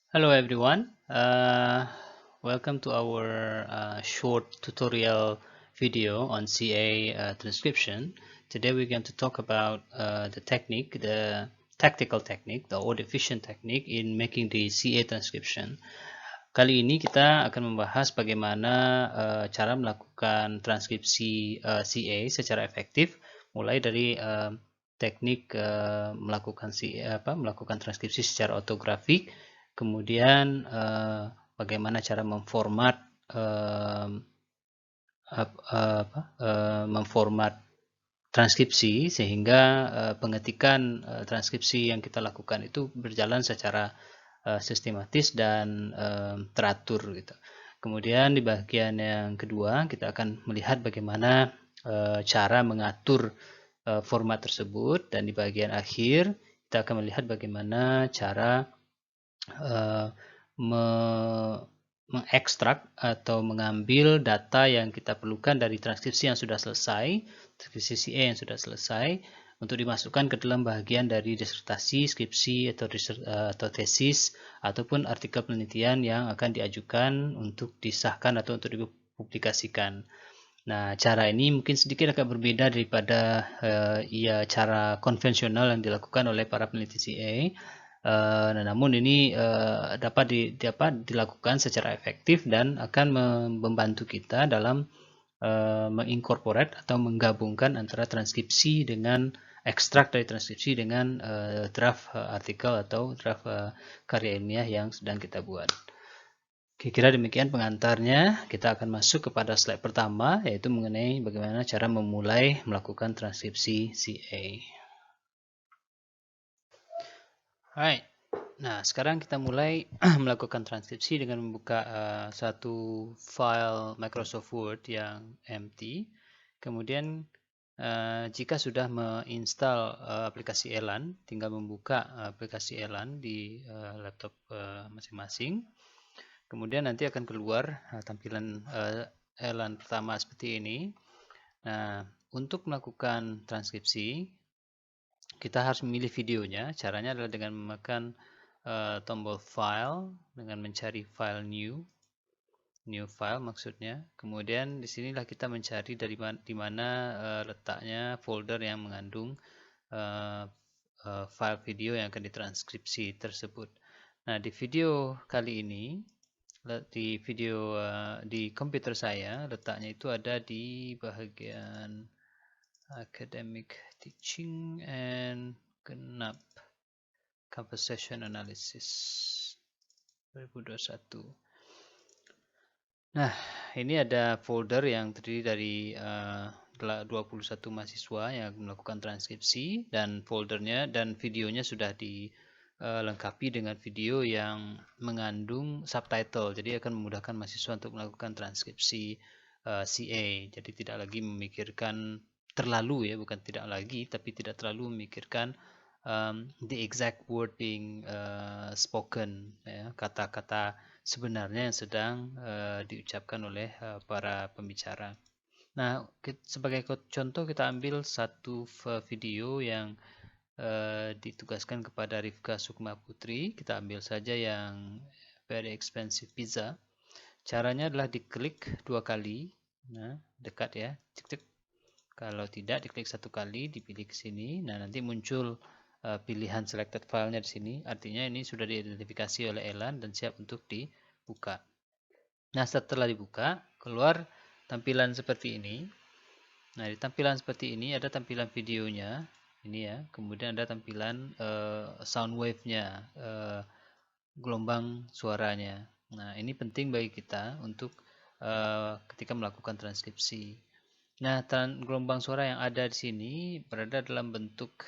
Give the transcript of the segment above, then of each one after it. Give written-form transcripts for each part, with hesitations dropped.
Hello everyone. Welcome to our short tutorial video on CA transcription. Today we're going to talk about the technique, the tactical technique, the old efficient technique in making the CA transcription. Kali ini kita akan membahas bagaimana cara melakukan transkripsi CA secara efektif, mulai dari teknik melakukan transkripsi secara ortografik, kemudian bagaimana cara memformat uh, memformat transkripsi sehingga pengetikan transkripsi yang kita lakukan itu berjalan secara sistematis dan teratur gitu. Kemudian di bagian yang kedua kita akan melihat bagaimana cara mengatur format tersebut, dan di bagian akhir kita akan melihat bagaimana cara mengekstrak atau mengambil data yang kita perlukan dari transkripsi yang sudah selesai, transkripsi CA yang sudah selesai, untuk dimasukkan ke dalam bagian dari disertasi, skripsi, atau tesis, ataupun artikel penelitian yang akan diajukan untuk disahkan atau untuk dipublikasikan. Nah, cara ini mungkin sedikit agak berbeda daripada cara konvensional yang dilakukan oleh para peneliti CA. Namun ini dapat dilakukan secara efektif dan akan membantu kita dalam mengincorporate atau menggabungkan antara transkripsi dengan ekstrak dari transkripsi dengan draft artikel atau draft karya ilmiah yang sedang kita buat. Kira-kira demikian pengantarnya. Kita akan masuk kepada slide pertama, yaitu mengenai bagaimana cara memulai melakukan transkripsi CA. Alright. Nah, sekarang kita mulai melakukan transkripsi dengan membuka satu file Microsoft Word yang empty. Kemudian jika sudah menginstal aplikasi Elan, tinggal membuka aplikasi Elan di laptop masing-masing. Kemudian nanti akan keluar tampilan Elan pertama seperti ini. Nah, untuk melakukan transkripsi, kita harus memilih videonya. Caranya adalah dengan menekan tombol file, dengan mencari file new file maksudnya. Kemudian disinilah kita mencari di mana letaknya folder yang mengandung file video yang akan ditranskripsi tersebut. Nah, di video kali ini, di komputer saya, letaknya itu ada di bagian academic teaching and genap conversation analysis 2021. Nah, ini ada folder yang terdiri dari 21 mahasiswa yang melakukan transkripsi, dan foldernya dan videonya sudah dilengkapi dengan video yang mengandung subtitle. Jadi akan memudahkan mahasiswa untuk melakukan transkripsi CA. Jadi tidak lagi memikirkan terlalu, ya, bukan tidak lagi, tapi tidak terlalu memikirkan the exact word being spoken, ya, kata-kata sebenarnya yang sedang diucapkan oleh para pembicara. Nah, sebagai contoh kita ambil satu video yang ditugaskan kepada Rifka Sukma Putri. Kita ambil saja yang very expensive pizza. Caranya adalah diklik 2 kali. Nah, dekat ya. Cek cek. Kalau tidak, diklik 1 kali, dipilih ke sini. Nah, nanti muncul pilihan selected filenya di sini. Artinya ini sudah diidentifikasi oleh Elan dan siap untuk dibuka. Nah, setelah dibuka, keluar tampilan seperti ini. Nah, di tampilan seperti ini ada tampilan videonya. Ini ya. Kemudian ada tampilan sound wave-nya, gelombang suaranya. Nah, ini penting bagi kita untuk ketika melakukan transkripsi. Nah, gelombang suara yang ada di sini berada dalam bentuk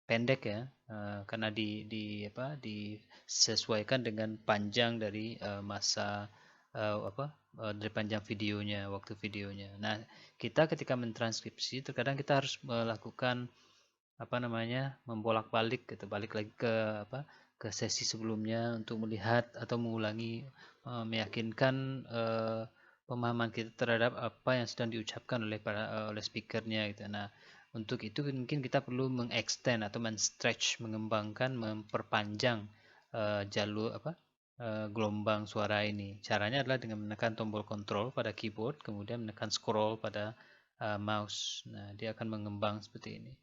pendek ya, karena disesuaikan dengan panjang dari masa dari panjang videonya, waktu videonya. Nah, kita ketika mentranskripsi terkadang kita harus melakukan membolak-balik gitu, balik lagi ke sesi sebelumnya untuk melihat atau mengulangi, meyakinkan pemahaman kita terhadap apa yang sedang diucapkan oleh speakernya gitu. Nah, Untuk itu mungkin kita perlu mengextend atau men-stretch, mengembangkan, memperpanjang jalur gelombang suara ini. Caranya adalah dengan menekan tombol kontrol pada keyboard, kemudian menekan scroll pada mouse. Nah, dia akan mengembang seperti ini.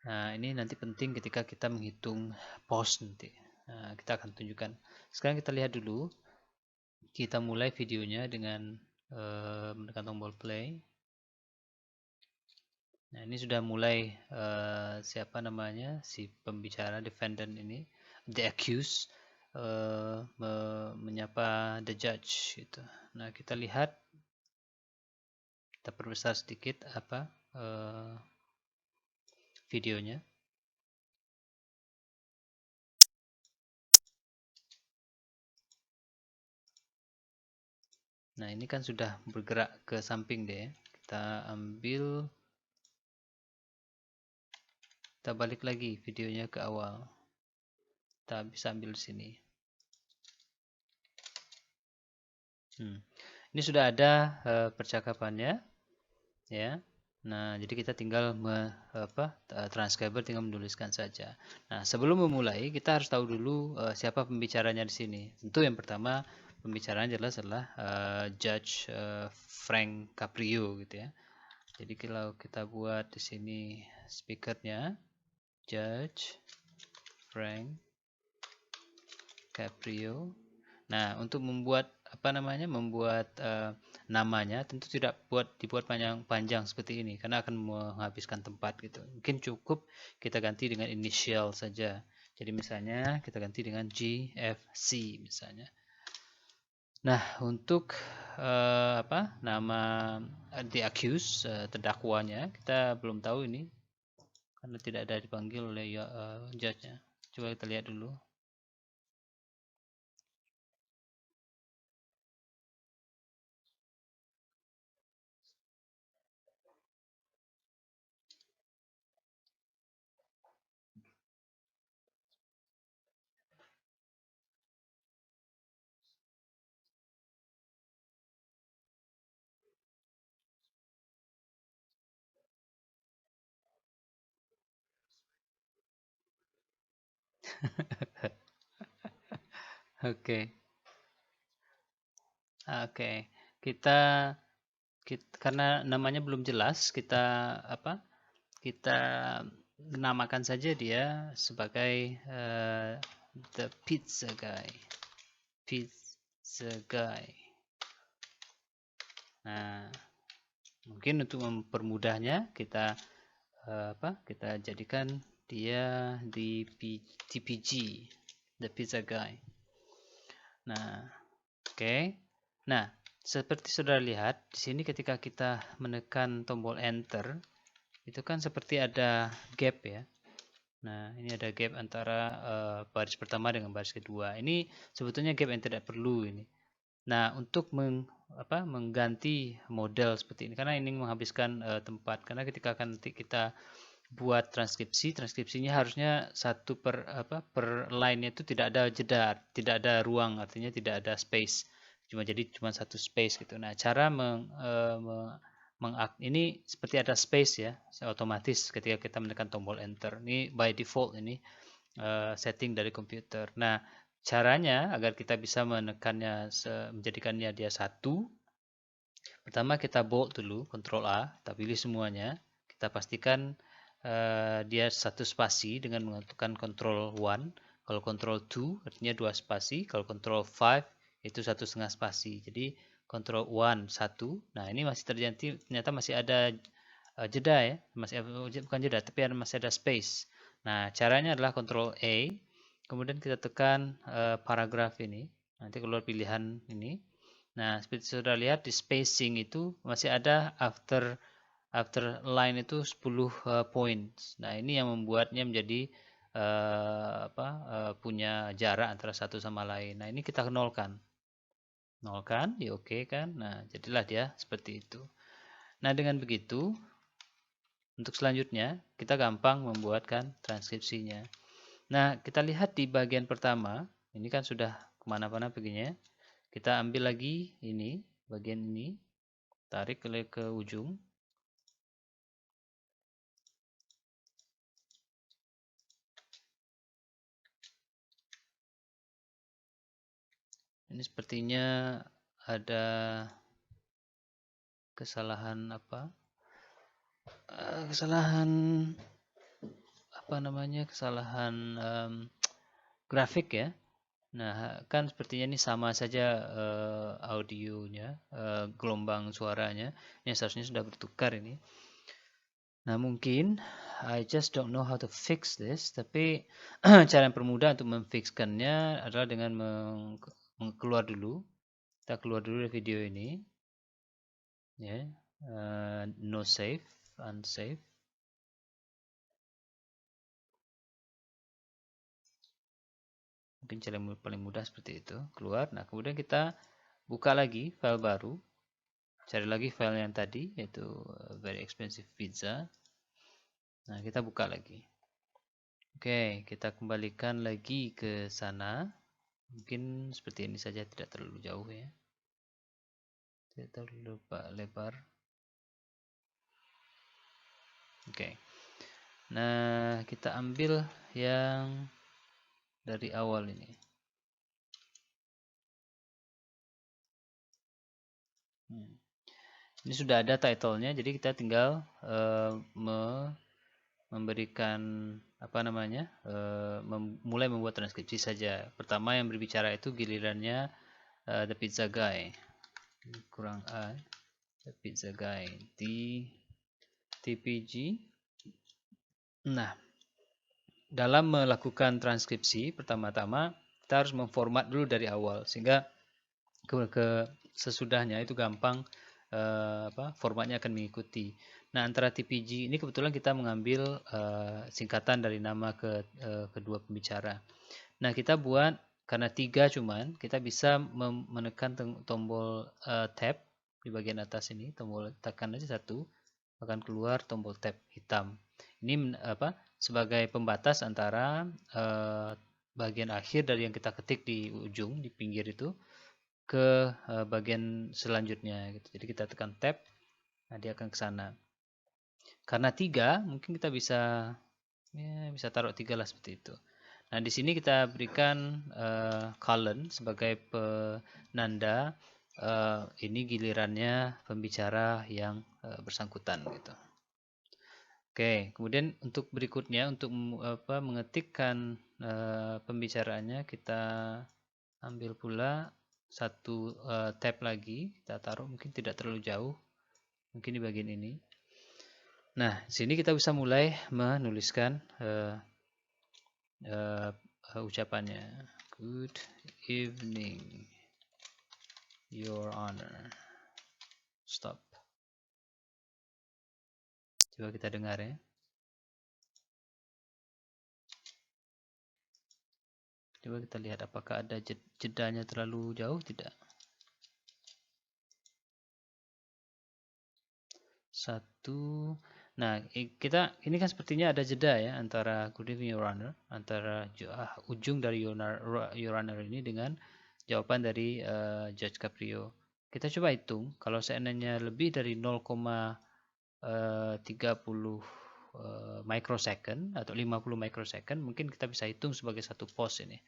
Nah, ini nanti penting ketika kita menghitung pause nanti. Nah, kita akan tunjukkan. Sekarang kita lihat dulu. Kita mulai videonya dengan menekan tombol play. Nah, ini sudah mulai siapa namanya si pembicara defendant ini, the accused, menyapa the judge gitu. Nah, kita lihat, kita perbesar sedikit videonya. Nah, ini kan sudah bergerak ke samping deh. Kita ambil, kita balik lagi videonya ke awal. Kita bisa ambil di sini. Ini sudah ada percakapannya, ya. Nah, jadi kita tinggal transcriber tinggal menuliskan saja. Nah, sebelum memulai kita harus tahu dulu siapa pembicaranya di sini. Tentu yang pertama pembicaranya jelas adalah Judge Frank Caprio gitu ya. Jadi kalau kita buat di sini speakernya Judge Frank Caprio. Nah, untuk membuat membuat namanya tentu tidak dibuat panjang-panjang seperti ini karena akan menghabiskan tempat gitu. Mungkin cukup kita ganti dengan inisial saja. Jadi misalnya kita ganti dengan GFC misalnya. Nah, untuk nama the accused, terdakwanya, kita belum tahu ini karena tidak ada dipanggil oleh judge-nya. Coba kita lihat dulu. Oke. Oke. Kita karena namanya belum jelas, kita namakan saja dia sebagai the pizza guy. Pizza guy. Nah, mungkin untuk mempermudahnya kita kita jadikan dia di TPG, the pizza guy. Nah, oke. Nah, seperti saudara lihat di sini ketika kita menekan tombol enter, itu kan seperti ada gap ya. Nah, ini ada gap antara baris pertama dengan baris kedua. Ini sebetulnya gap yang tidak perlu ini. Nah, untuk mengganti model seperti ini, karena ini menghabiskan tempat. Karena ketika nanti kita buat transkripsinya harusnya satu per line itu tidak ada jeda, tidak ada ruang, artinya tidak ada space. Cuma satu space gitu. Nah, cara ini seperti ada space ya, otomatis ketika kita menekan tombol enter. Ini by default ini setting dari komputer. Nah, caranya agar kita bisa menekannya menjadikannya dia satu. Pertama kita bold dulu, Ctrl A, kita pilih semuanya. Kita pastikan dia satu spasi dengan menentukan Ctrl 1. Kalau Ctrl 2 artinya 2 spasi. Kalau Ctrl 5 itu 1,5 spasi. Jadi Ctrl 1 1. Nah, ini masih ternyata masih ada jeda ya. Bukan jeda, tapi masih ada space. Nah, caranya adalah Ctrl A. Kemudian kita tekan paragraf ini. Nanti keluar pilihan ini. Nah, seperti sudah lihat di spacing itu masih ada after line itu 10 points. Nah, ini yang membuatnya menjadi punya jarak antara satu sama lain. Nah, ini kita nolkan. Nolkan, ya oke kan? Nah, jadilah dia seperti itu. Nah, dengan begitu, untuk selanjutnya, kita gampang membuatkan transkripsinya. Nah, kita lihat di bagian pertama, ini kan sudah kemana-mana begini ya. Kita ambil lagi ini, bagian ini, tarik ke ujung. Ini sepertinya ada kesalahan apa? Kesalahan apa namanya? Kesalahan grafik ya. Nah, kan sepertinya ini sama saja audionya, gelombang suaranya. Ini seharusnya sudah bertukar ini. Nah, mungkin I just don't know how to fix this, tapi cara yang permudah untuk memfixkannya adalah dengan keluar dulu. Kita keluar dulu dari video ini. Ya, no save, unsave. Mungkin cara yang paling mudah seperti itu. Keluar. Nah, kemudian kita buka lagi file baru. Cari lagi file yang tadi, yaitu very expensive pizza. Nah, kita buka lagi. Oke, kita kembalikan lagi ke sana. Mungkin seperti ini saja, tidak terlalu jauh ya. Tidak terlalu lebar. Oke. Nah, kita ambil yang dari awal ini. Ini sudah ada title-nya, jadi kita tinggal memberikan apa namanya, mulai membuat transkripsi saja. Pertama yang berbicara itu gilirannya The Pizza Guy, kurang A, The Pizza Guy di TPG. Nah, dalam melakukan transkripsi pertama-tama kita harus memformat dulu dari awal sehingga ke sesudahnya itu gampang, formatnya akan mengikuti. Nah, antara TPG ini kebetulan kita mengambil singkatan dari nama kedua pembicara. Nah, kita buat karena 3 cuman, kita bisa menekan tombol tab di bagian atas ini, tombol tekan aja 1, akan keluar tombol tab hitam. Ini sebagai pembatas antara bagian akhir dari yang kita ketik di ujung, di pinggir itu, ke bagian selanjutnya gitu. Jadi kita tekan tab, nah dia akan ke sana. Karena 3, mungkin kita bisa taruh 3 lah seperti itu. Nah, di sini kita berikan colon sebagai penanda ini gilirannya pembicara yang bersangkutan gitu. Oke, kemudian untuk berikutnya untuk mengetikkan pembicaraannya kita ambil pula satu tab lagi, kita taruh mungkin tidak terlalu jauh, mungkin di bagian ini. Nah, sini kita bisa mulai menuliskan ucapannya. Good evening, Your Honor. Stop. Coba kita dengar ya. Coba kita lihat apakah ada jedanya terlalu jauh, tidak. 1. Nah, ini kan sepertinya ada jeda ya antara good evening Your Honor, antara ujung dari Your Honor ini dengan jawaban dari Judge Caprio. Kita coba hitung, kalau seandainya lebih dari 0,30 microsecond atau 50 microsecond, mungkin kita bisa hitung sebagai satu pause ini.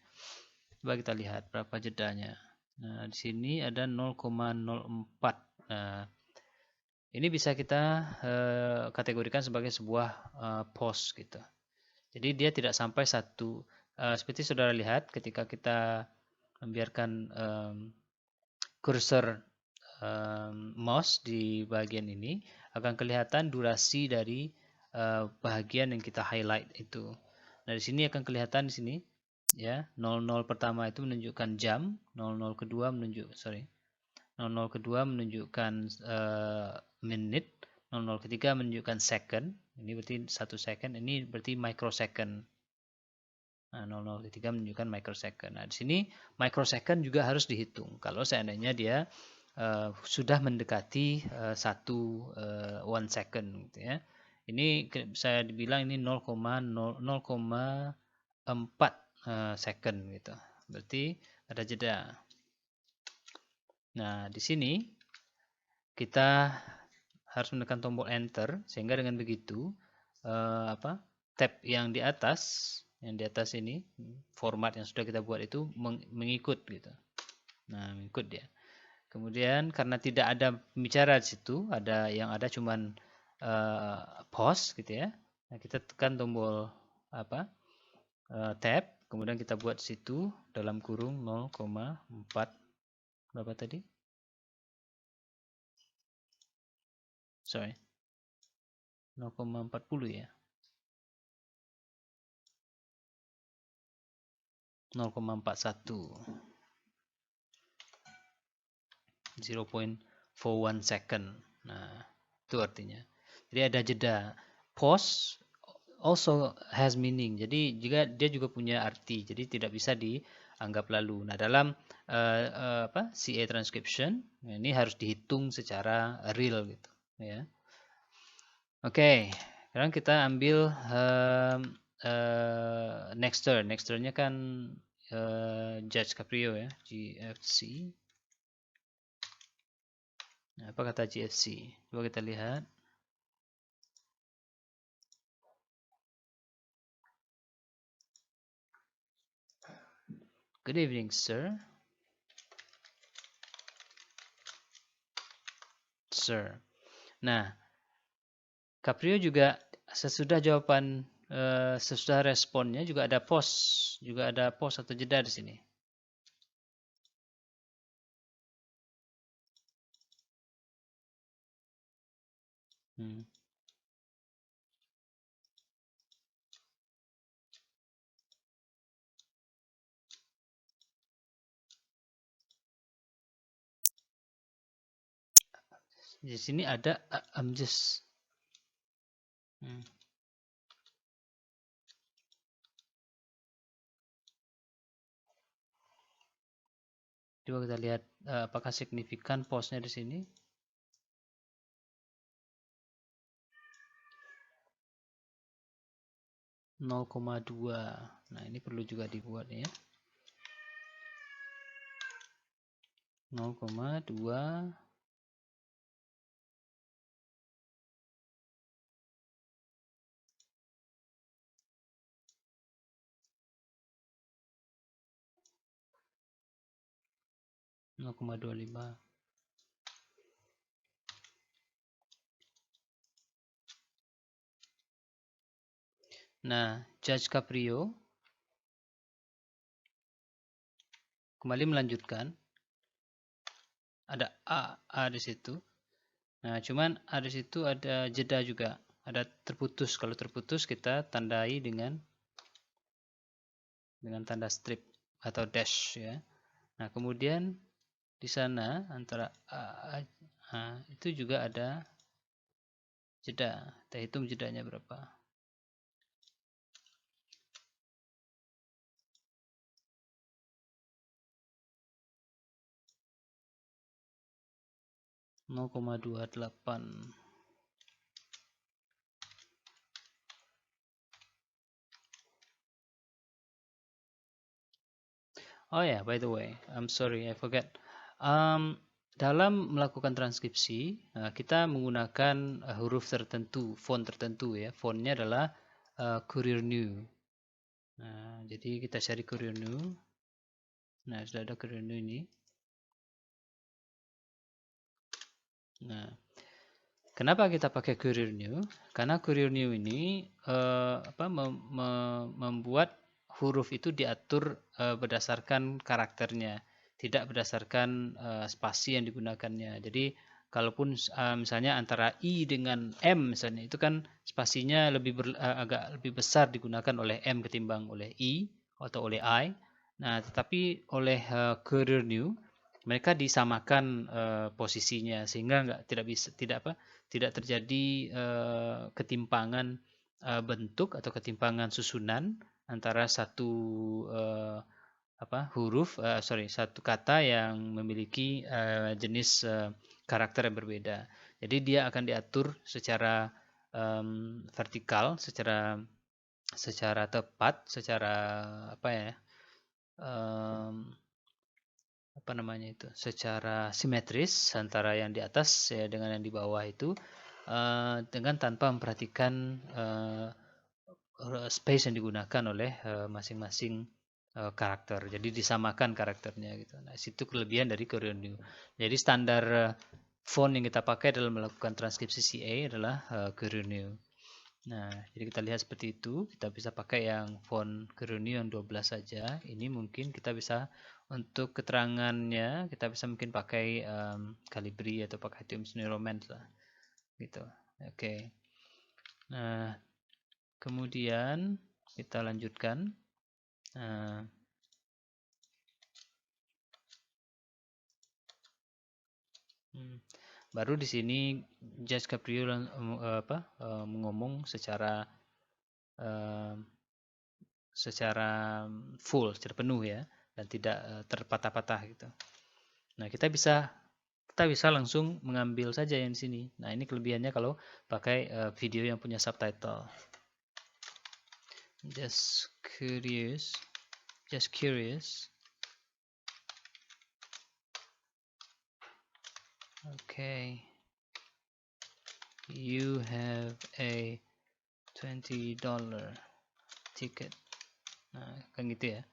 Coba kita lihat berapa jedanya. Nah, di sini ada 0,04. Nah, ini bisa kita kategorikan sebagai sebuah pause gitu. Jadi dia tidak sampai satu. Seperti saudara lihat ketika kita membiarkan kursor mouse di bagian ini, akan kelihatan durasi dari bahagian yang kita highlight itu. Nah, di sini akan kelihatan di sini ya, 00 pertama itu menunjukkan jam, 00 kedua menunjukkan menit, 00 ketiga menunjukkan second. Ini berarti 1 second, ini berarti microsecond. Nah, 00 ketiga menunjukkan microsecond. Nah, di sini microsecond juga harus dihitung kalau seandainya dia sudah mendekati 1 second gitu ya. Ini saya dibilang ini 0,4 second gitu. Berarti ada jeda. Nah, di sini kita harus menekan tombol enter sehingga dengan begitu tab yang di atas ini format yang sudah kita buat itu mengikut gitu. Nah, mengikut dia. Kemudian karena tidak ada pembicara di situ, yang ada cuman pause gitu ya. Nah, kita tekan tombol apa? Tab, kemudian kita buat situ dalam kurung 0,4 berapa tadi? Sorry. 0,40 ya. 0,41. 0.41 second. Nah, itu artinya. Jadi ada jeda. Pause also has meaning. Jadi dia juga punya arti. Jadi tidak bisa dianggap lalu. Nah, dalam CA transcription ini harus dihitung secara real gitu, ya. Oke, sekarang kita ambil Nexter. Nexternya kan Judge Caprio ya, GFC. Nah, apa kata GFC? Coba kita lihat. Good evening, sir. Sir. Nah, Caprio juga sesudah jawaban, sesudah responnya juga ada pause atau jeda di sini. Hmm. Di sini ada I'm just. Hmm. Coba kita lihat apakah signifikan pause-nya di sini. 0,2. Nah, ini perlu juga dibuat ya. 0,2. (0,25). Nah, Judge Caprio kembali melanjutkan. Ada A di situ. Nah, cuman A di situ ada jeda juga. Ada terputus. Kalau terputus kita tandai dengan tanda strip atau dash ya. Nah, kemudian di sana antara A itu juga ada jeda. Kita hitung jedanya berapa. 0,28. Oh ya, by the way, I'm sorry, I forget. Dalam melakukan transkripsi, kita menggunakan huruf tertentu, font tertentu ya. Fontnya adalah Courier New. Nah, jadi kita cari Courier New. Nah, sudah ada Courier New ini. Nah, kenapa kita pakai Courier New? Karena Courier New ini membuat huruf itu diatur berdasarkan karakternya, tidak berdasarkan spasi yang digunakannya. Jadi, kalaupun misalnya antara I dengan M misalnya, itu kan spasinya agak lebih besar digunakan oleh M ketimbang oleh I atau oleh I. Nah, tetapi oleh Courier New mereka disamakan posisinya sehingga tidak terjadi ketimpangan bentuk atau ketimpangan susunan antara satu satu kata yang memiliki jenis karakter yang berbeda. Jadi dia akan diatur secara vertikal, secara tepat, secara secara simetris antara yang di atas ya dengan yang di bawah itu, dengan tanpa memperhatikan space yang digunakan oleh masing-masing karakter. Jadi disamakan karakternya gitu. Nah, situ kelebihan dari Curioneo. Jadi standar font yang kita pakai dalam melakukan transkripsi CA adalah Curioneo. Nah, jadi kita lihat seperti itu. Kita bisa pakai yang font Curioneo yang 12 saja. Ini mungkin kita bisa untuk keterangannya kita bisa mungkin pakai Calibri atau pakai Times New Roman lah. Gitu. Oke. Nah, kemudian kita lanjutkan. Baru di sini Judge Caprio mengomong secara full, secara penuh ya, dan tidak terpatah-patah gitu. Nah, kita bisa langsung mengambil saja yang di sini. Nah, ini kelebihannya kalau pakai video yang punya subtitle. Just curious. Okay. You have a $20 ticket. Nah, kan gitu ya.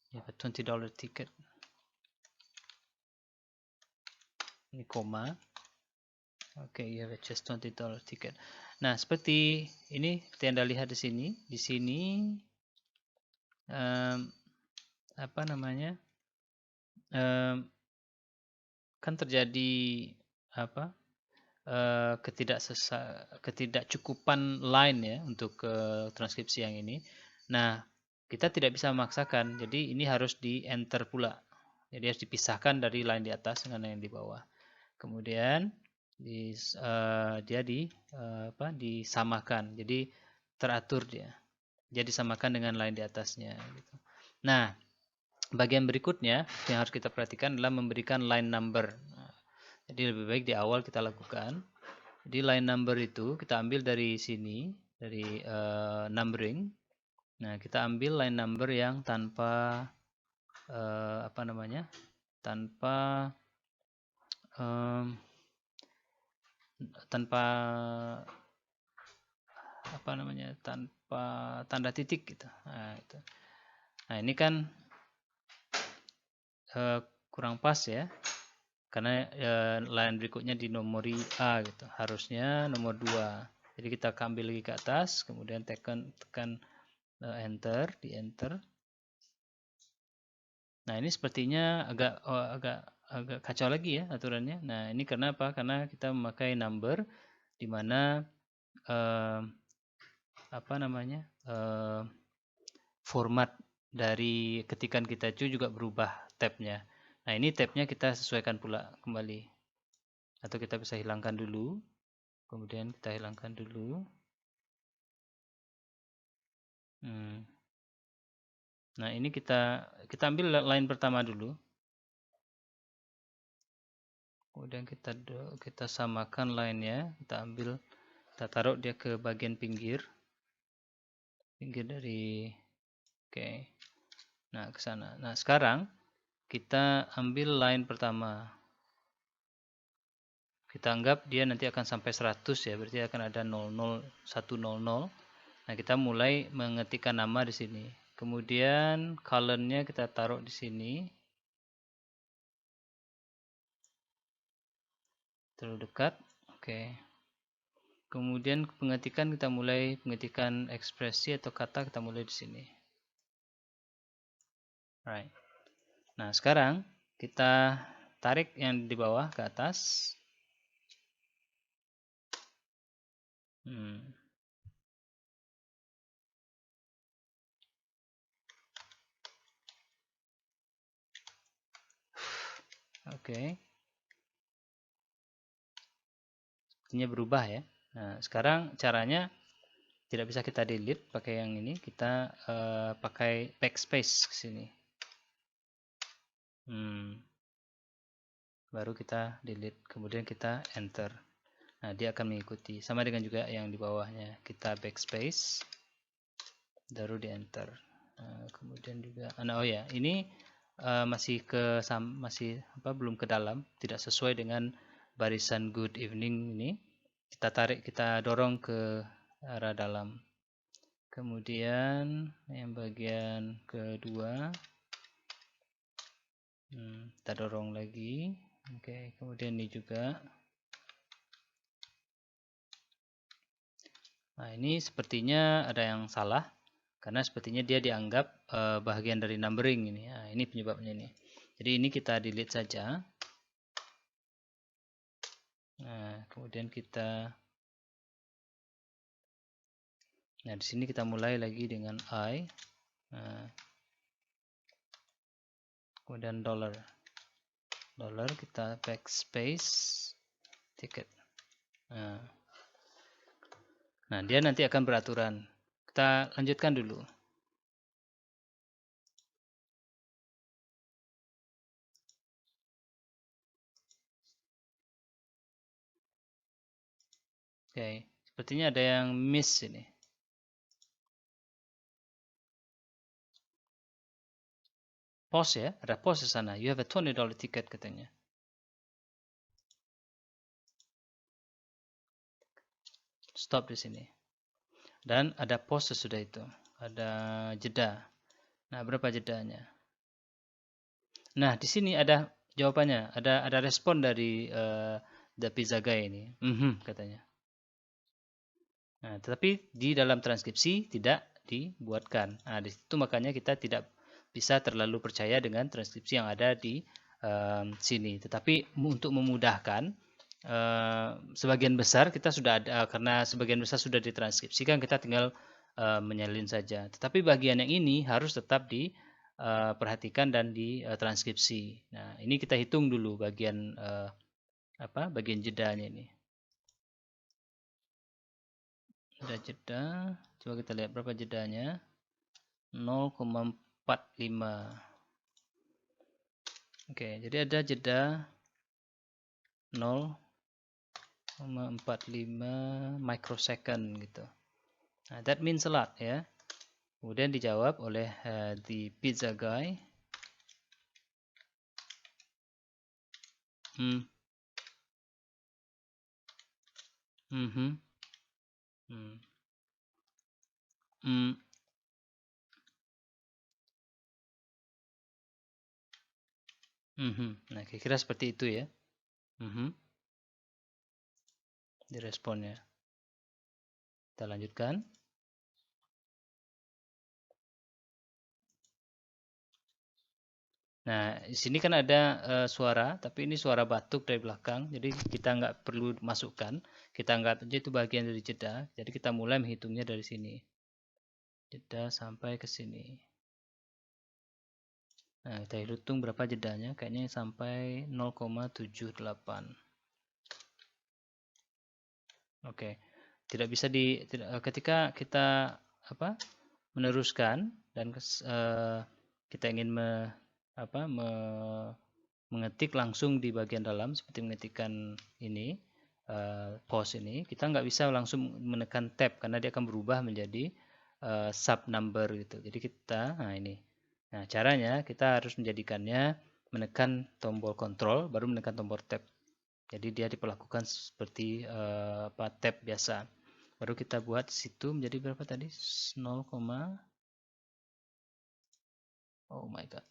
You have a $20 ticket. Ini koma. Oke, you have a just $20 ticket. Nah, seperti ini seperti Anda lihat di sini. Di sini kan terjadi ketidakcukupan line ya untuk transkripsi yang ini. Nah, kita tidak bisa memaksakan. Jadi ini harus di enter pula. Jadi harus dipisahkan dari line di atas dengan yang di bawah. Kemudian dia disamakan. Jadi teratur dia. Jadi disamakan dengan line di atasnya gitu. Nah, bagian berikutnya yang harus kita perhatikan adalah memberikan line number. Jadi lebih baik di awal kita lakukan. Jadi line number itu kita ambil dari sini, dari numbering. Nah, kita ambil line number yang tanpa tanpa tanda titik gitu. Nah, ini kan kurang pas ya. Karena line berikutnya dinomori A gitu. Harusnya nomor 2. Jadi kita ambil lagi ke atas, kemudian tekan enter, di enter. Nah, ini sepertinya agak kacau lagi ya aturannya. Nah, ini karena apa? Karena kita memakai number di mana format dari ketikan kita itu juga berubah tabnya. Nah, ini tabnya kita sesuaikan pula kembali. Atau kita bisa hilangkan dulu. Kemudian kita hilangkan dulu. Nah, ini kita ambil line pertama dulu. Kemudian kita samakan line-nya. Kita taruh dia ke bagian pinggir dari Nah, ke sana. Nah, sekarang kita ambil line pertama. Kita anggap dia nanti akan sampai 100 ya, berarti akan ada 100. Nah, kita mulai mengetikkan nama di sini. Kemudian column-nya kita taruh di sini. Terlalu dekat. Oke. Kemudian pengetikan kita mulai pengetikan ekspresi atau kata kita mulai di sini. Right. Nah, sekarang kita tarik yang di bawah ke atas. Oke. Sepertinya berubah ya. Nah, sekarang caranya tidak bisa kita delete pakai yang ini, kita pakai backspace ke sini. Baru kita delete, kemudian kita enter. Nah, dia akan mengikuti. Sama dengan juga yang di bawahnya. Kita backspace, baru di enter. Kemudian juga, ini belum ke dalam, tidak sesuai dengan barisan good evening ini. Kita tarik, kita dorong ke arah dalam. Kemudian yang bagian kedua kita dorong lagi. Oke, kemudian ini juga. Nah, ini sepertinya ada yang salah karena sepertinya dia dianggap bagian dari numbering ini. Nah, ini penyebabnya ini. Jadi ini kita delete saja. Nah, kemudian nah di sini kita mulai lagi dengan I. Nah, kemudian dollar kita backspace ticket. Nah, dia nanti akan beraturan. Kita lanjutkan dulu. Oke, sepertinya ada yang miss ini. Pause ya, ada pause di sana. You have a $20 ticket katanya. Stop di sini. Dan ada pause sudah itu. Ada jeda. Nah, berapa jedanya? Nah, di sini ada jawabannya. Ada respon dari The Pizza Guy ini. Katanya. Nah, tetapi di dalam transkripsi tidak dibuatkan. Nah, di situ makanya kita tidak bisa terlalu percaya dengan transkripsi yang ada di sini. Tetapi untuk memudahkan, sebagian besar kita sudah ada, karena sebagian besar sudah ditranskripsikan, kita tinggal menyalin saja. Tetapi bagian yang ini harus tetap diperhatikan dan ditranskripsi. Nah, ini kita hitung dulu bagian bagian jedanya ini. Ada jeda, coba kita lihat berapa jedanya. 0,45. Oke, jadi ada jeda 0,45 microsecond gitu. Nah, that means a lot ya. Kemudian dijawab oleh The Pizza Guy. Nah, kira-kira seperti itu ya. Diresponnya. Kita lanjutkan. Nah, di sini kan ada suara, tapi ini suara batuk dari belakang, jadi kita nggak perlu masukkan. Kita anggap aja itu bagian dari jeda. Jadi kita mulai menghitungnya dari sini. Jeda sampai ke sini. Nah, kita hitung berapa jedanya, kayaknya sampai 0,78. Oke. Tidak bisa ketika kita meneruskan dan kita ingin mengetik langsung di bagian dalam seperti mengetikkan ini pause ini, kita nggak bisa langsung menekan tab karena dia akan berubah menjadi sub number gitu. Jadi nah caranya kita harus menjadikannya menekan tombol kontrol baru menekan tombol tab. Jadi dia diperlakukan seperti tab biasa. Baru kita buat situ menjadi berapa tadi? 0, oh my god.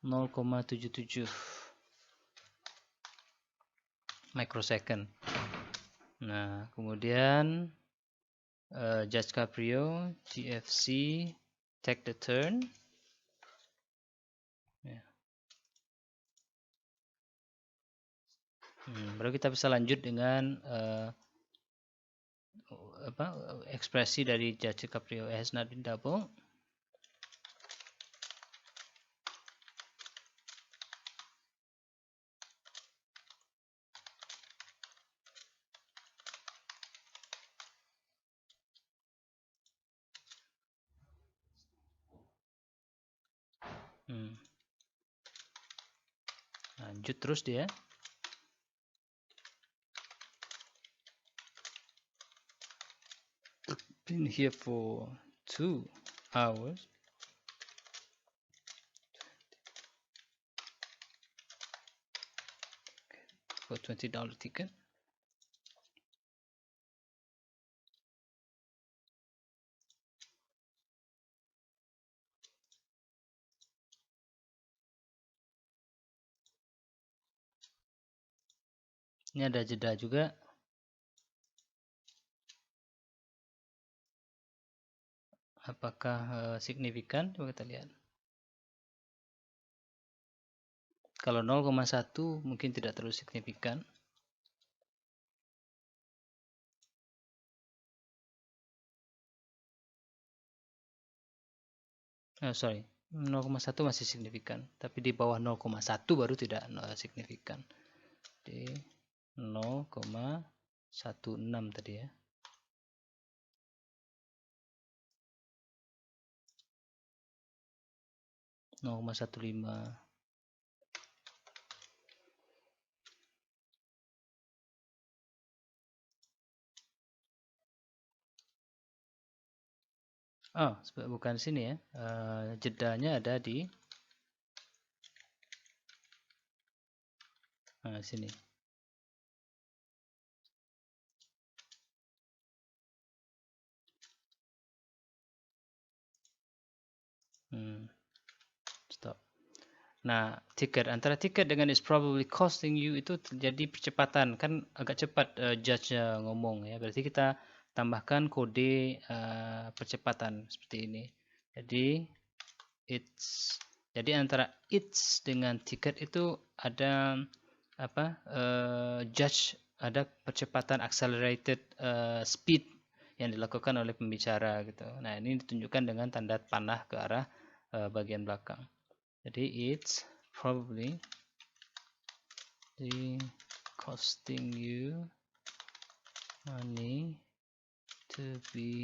0,77 microsecond. Nah, kemudian Judge Caprio, GFC, take the turn. Ya. Baru kita bisa lanjut dengan ekspresi dari Judge Caprio. Has not been double. Lanjut terus dia. Been here for 2 hours. for $20 ticket. Ini ada jeda juga. Apakah signifikan? Coba kita lihat. Kalau 0,1 mungkin tidak terlalu signifikan. Sorry, 0,1 masih signifikan, tapi di bawah 0,1 baru tidak signifikan. Jadi 0,16 tadi ya. 0,15. Oh, bukan sini ya. Jedanya ada di sini. Stop. Nah, antara tiket dengan is probably costing you itu terjadi percepatan, kan agak cepat judge-nya ngomong ya. Berarti kita tambahkan kode percepatan seperti ini. Jadi antara it's dengan tiket itu ada judge, ada percepatan accelerated speed yang dilakukan oleh pembicara gitu. Nah, ini ditunjukkan dengan tanda panah ke arah bagian belakang. Jadi it's probably costing you money to be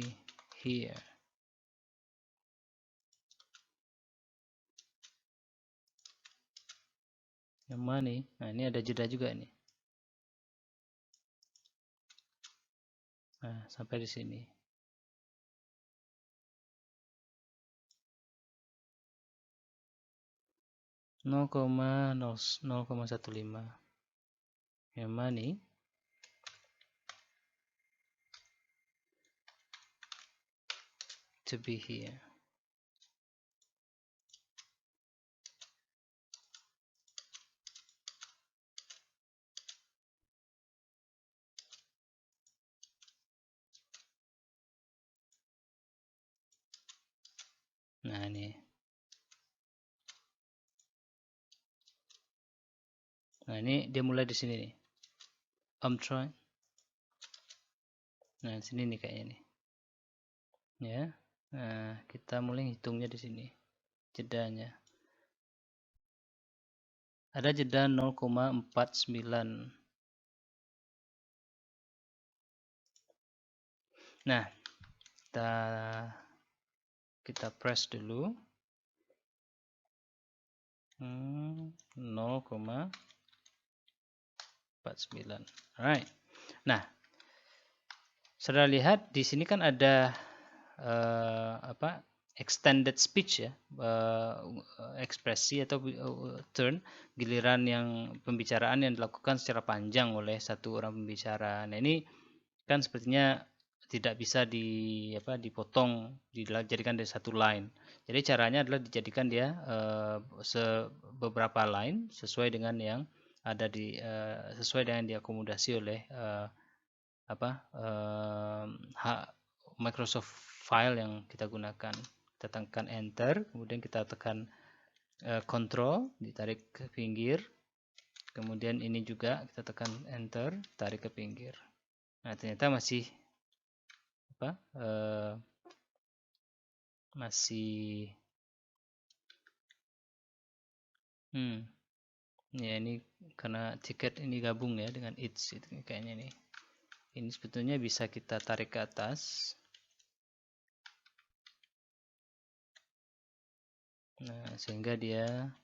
here. Yang money. Nah, ini ada jeda juga nih. Nah, sampai di sini. Nol koma 0,15. Yang money to be here. Nah, ini. Nah, ini dia mulai di sini nih. I'm trying. Nah, sini nih kayaknya nih. Ya. Nah, kita mulai hitungnya di sini. Jedanya. Ada jeda 0,49. Nah, kita press dulu. 0,49. Alright. Nah, saudara lihat di sini kan ada extended speech ya, ekspresi atau turn, giliran yang pembicaraan yang dilakukan secara panjang oleh satu orang pembicara. Nah, ini kan sepertinya tidak bisa dipotong, dijadikan dari satu line. Jadi caranya adalah dijadikan dia beberapa line sesuai dengan yang ada sesuai dengan diakomodasi oleh Microsoft file yang kita gunakan. Kita tekan enter, kemudian kita tekan control, ditarik ke pinggir. Kemudian ini juga kita tekan enter, tarik ke pinggir. Nah, ternyata masih ya, ini karena tiket ini gabung ya dengan it's kayaknya nih. Ini sebetulnya bisa kita tarik ke atas. Nah, sehingga dia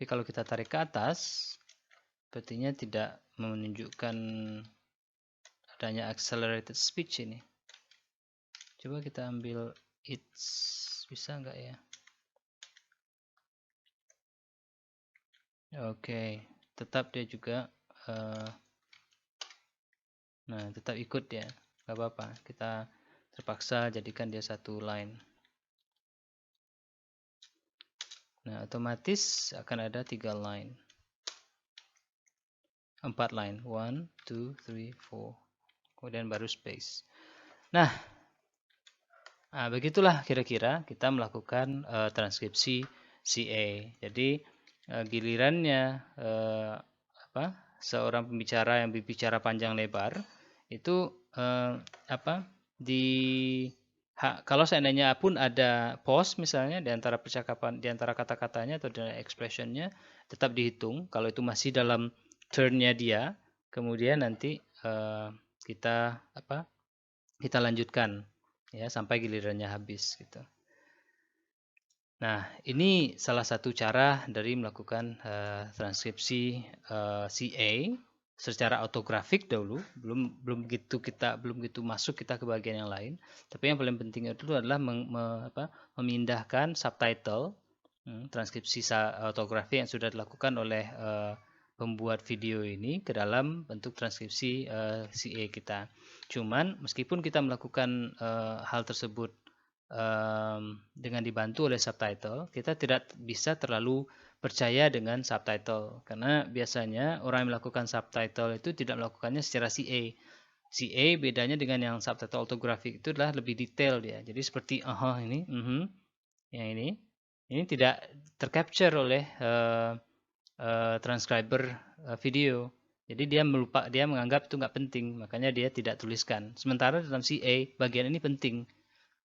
tapi kalau kita tarik ke atas, sepertinya tidak menunjukkan adanya accelerated speech ini. Coba kita ambil it's, bisa nggak ya? Oke, tetap dia juga nah tetap ikut ya, nggak apa-apa, kita terpaksa jadikan dia satu line. Nah, otomatis akan ada 3 line, 4 line, 1, 2, 3, 4, kemudian baru space. Nah, begitulah kira-kira kita melakukan transkripsi CA. Jadi gilirannya seorang pembicara yang berbicara panjang lebar itu kalau seandainya pun ada pause misalnya di antara percakapan, di antara kata-katanya atau di expressionnya, tetap dihitung kalau itu masih dalam turn-nya dia. Kemudian nanti kita lanjutkan ya sampai gilirannya habis gitu. Nah, ini salah satu cara dari melakukan transkripsi CA secara autografik dahulu, belum begitu masuk kita ke bagian yang lain. Tapi yang paling penting itu adalah memindahkan subtitle transkripsi autografi yang sudah dilakukan oleh pembuat video ini ke dalam bentuk transkripsi CA kita. Cuman meskipun kita melakukan hal tersebut dengan dibantu oleh subtitle, kita tidak bisa terlalu percaya dengan subtitle karena biasanya orang yang melakukan subtitle itu tidak melakukannya secara CA. CA bedanya dengan yang subtitle autographic itu adalah lebih detail dia. Jadi seperti ini, yang ini tidak tercapture oleh transcriber video. Jadi dia menganggap itu nggak penting, makanya dia tidak tuliskan. Sementara dalam CA bagian ini penting.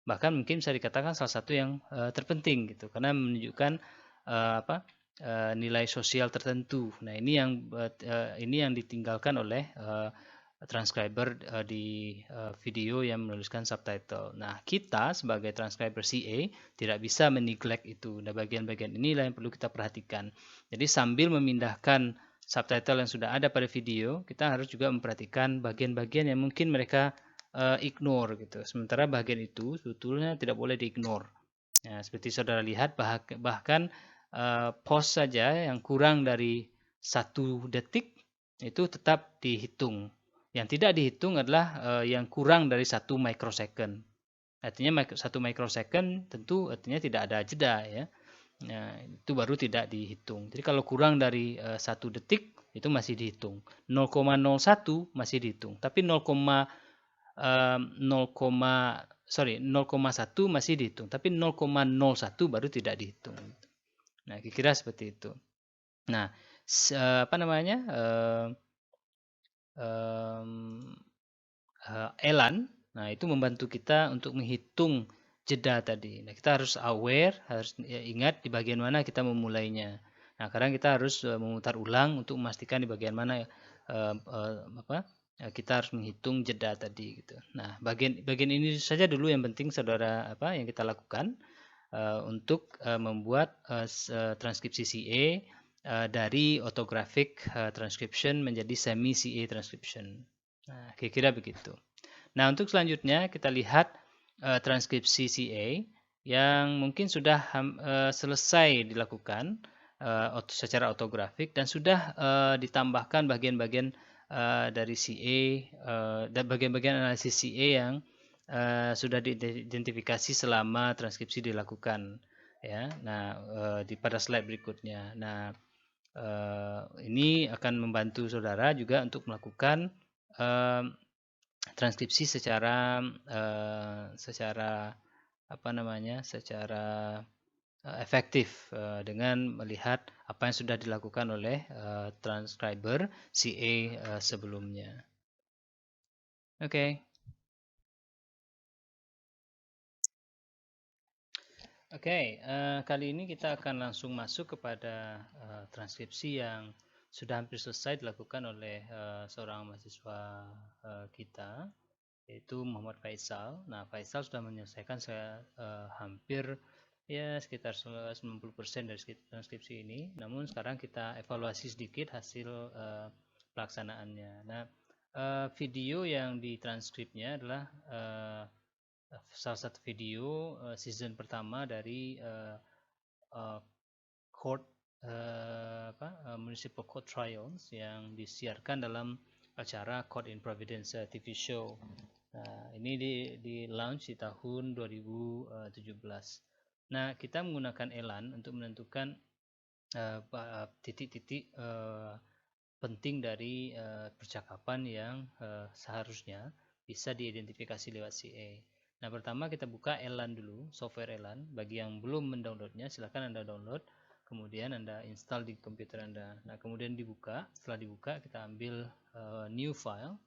Bahkan mungkin bisa dikatakan salah satu yang terpenting gitu karena menunjukkan nilai sosial tertentu. Nah, ini yang ditinggalkan oleh transcriber di video yang menuliskan subtitle. Nah, kita sebagai transcriber CA tidak bisa meneglect itu. Nah, bagian-bagian inilah yang perlu kita perhatikan. Jadi sambil memindahkan subtitle yang sudah ada pada video, kita harus juga memperhatikan bagian-bagian yang mungkin mereka ignore gitu. Sementara bagian itu sebetulnya tidak boleh diignore. Nah, seperti saudara lihat bahkan pause saja yang kurang dari 1 detik itu tetap dihitung. Yang tidak dihitung adalah yang kurang dari 1 microsecond. Artinya 1 microsecond tentu artinya tidak ada jeda ya. Nah, itu baru tidak dihitung. Jadi kalau kurang dari 1 detik itu masih dihitung. 0,01 masih dihitung. Tapi 0,1 masih dihitung. Tapi 0,01 baru tidak dihitung. Nah, kira-kira seperti itu. Nah, Elan, nah itu membantu kita untuk menghitung jeda tadi. Nah, kita harus aware, harus ingat di bagian mana kita memulainya. Nah, kadang kita harus memutar ulang untuk memastikan di bagian mana kita harus menghitung jeda tadi gitu. Nah, bagian ini saja dulu yang penting saudara yang kita lakukan untuk membuat transkripsi CA dari autographic transcription menjadi semi CA transcription. Nah, kira-kira begitu. Nah, untuk selanjutnya kita lihat transkripsi CA yang mungkin sudah selesai dilakukan secara autografik dan sudah ditambahkan bagian-bagian dari CA dan bagian-bagian analisis CA yang sudah diidentifikasi selama transkripsi dilakukan ya. Nah, pada slide berikutnya. Nah, ini akan membantu saudara juga untuk melakukan transkripsi secara efektif dengan melihat apa yang sudah dilakukan oleh transcriber CA sebelumnya. Oke. Oke, kali ini kita akan langsung masuk kepada transkripsi yang sudah hampir selesai dilakukan oleh seorang mahasiswa kita, yaitu Muhammad Faisal. Nah, Faisal sudah menyelesaikan hampir ya sekitar 90% dari transkripsi ini. Namun sekarang kita evaluasi sedikit hasil pelaksanaannya. Nah, video yang ditranskripnya adalah salah satu video season pertama dari court municipal court trials yang disiarkan dalam acara Court in Providence TV show. Nah, ini di launch di tahun 2017. Nah, kita menggunakan Elan untuk menentukan titik-titik penting dari percakapan yang seharusnya bisa diidentifikasi lewat CA. Nah, pertama kita buka Elan dulu, software Elan. Bagi yang belum mendownloadnya, silahkan Anda download. Kemudian Anda install di komputer Anda. Nah, kemudian dibuka. Setelah dibuka, kita ambil new file.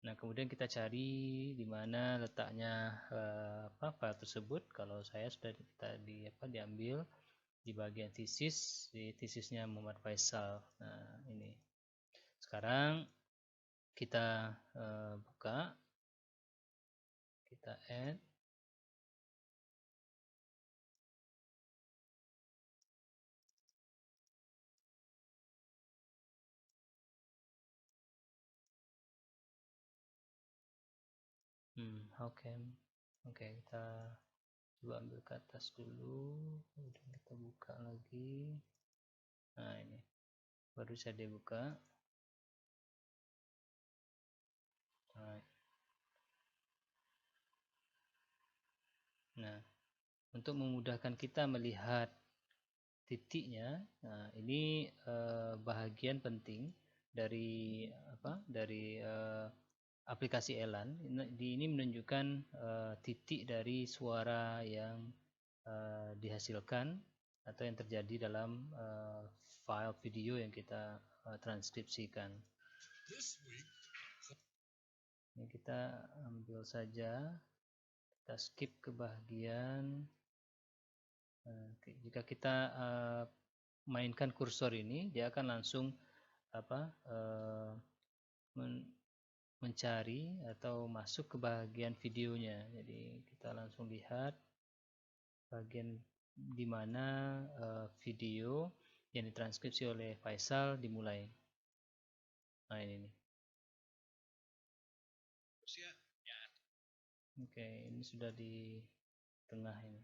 Nah, kemudian kita cari di mana letaknya file tersebut. Kalau saya sudah diambil di bagian thesis, di tesisnya Muhammad Faisal. Nah, ini. Sekarang kita buka, kita add. Oke, kita coba ambil ke atas dulu, kemudian kita buka lagi. Nah, ini baru saja buka. Nah, untuk memudahkan kita melihat titiknya, nah ini bahagian penting dari aplikasi Elan. Ini menunjukkan titik dari suara yang dihasilkan atau yang terjadi dalam file video yang kita transkripsikan. Ini kita ambil saja, kita skip ke bagian jika kita mainkan kursor ini, dia akan langsung mencari atau masuk ke bagian videonya. Jadi kita langsung lihat bagian di mana video yang ditranskripsi oleh Faisal dimulai. Nah, ini nih. Oke, ini sudah di tengah ini.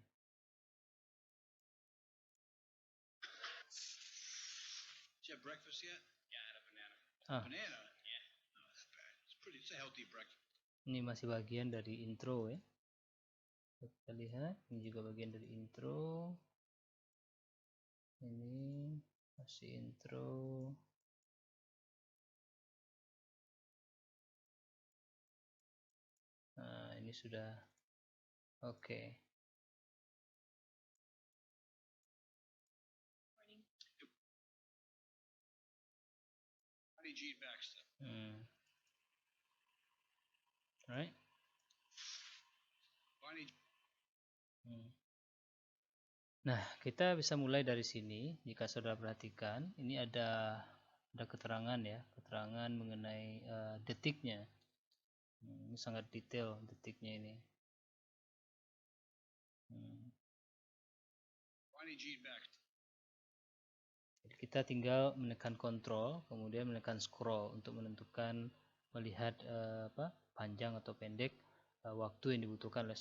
Did you have breakfast yet? Yeah, I had a banana. Banana? Yeah. No, that's bad. It's a healthy breakfast. Ini masih bagian dari intro ya. Kita lihat, ini juga bagian dari intro. Ini masih intro. Nah, ini sudah oke. Gene Baxter. Right. Nah, kita bisa mulai dari sini. Jika saudara perhatikan, ini ada keterangan ya, keterangan mengenai detiknya. Ini sangat detail detiknya ini. Jadi kita tinggal menekan kontrol, kemudian menekan scroll untuk menentukan melihat panjang atau pendek waktu yang dibutuhkan oleh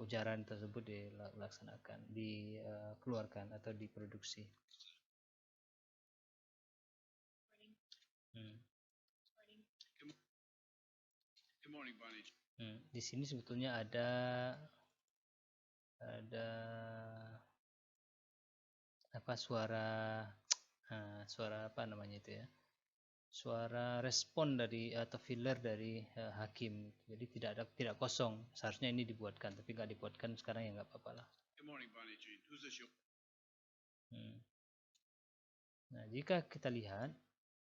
ujaran tersebut dilaksanakan, dikeluarkan atau diproduksi. Good morning, Bonnie. Di sini sebetulnya ada suara apa namanya itu ya, suara respon dari atau filler dari hakim. Jadi tidak kosong. Seharusnya ini dibuatkan, tapi nggak dibuatkan sekarang ya nggak apa-apa lah. Good morning, Bonnie Jean. Who's this? Nah, jika kita lihat,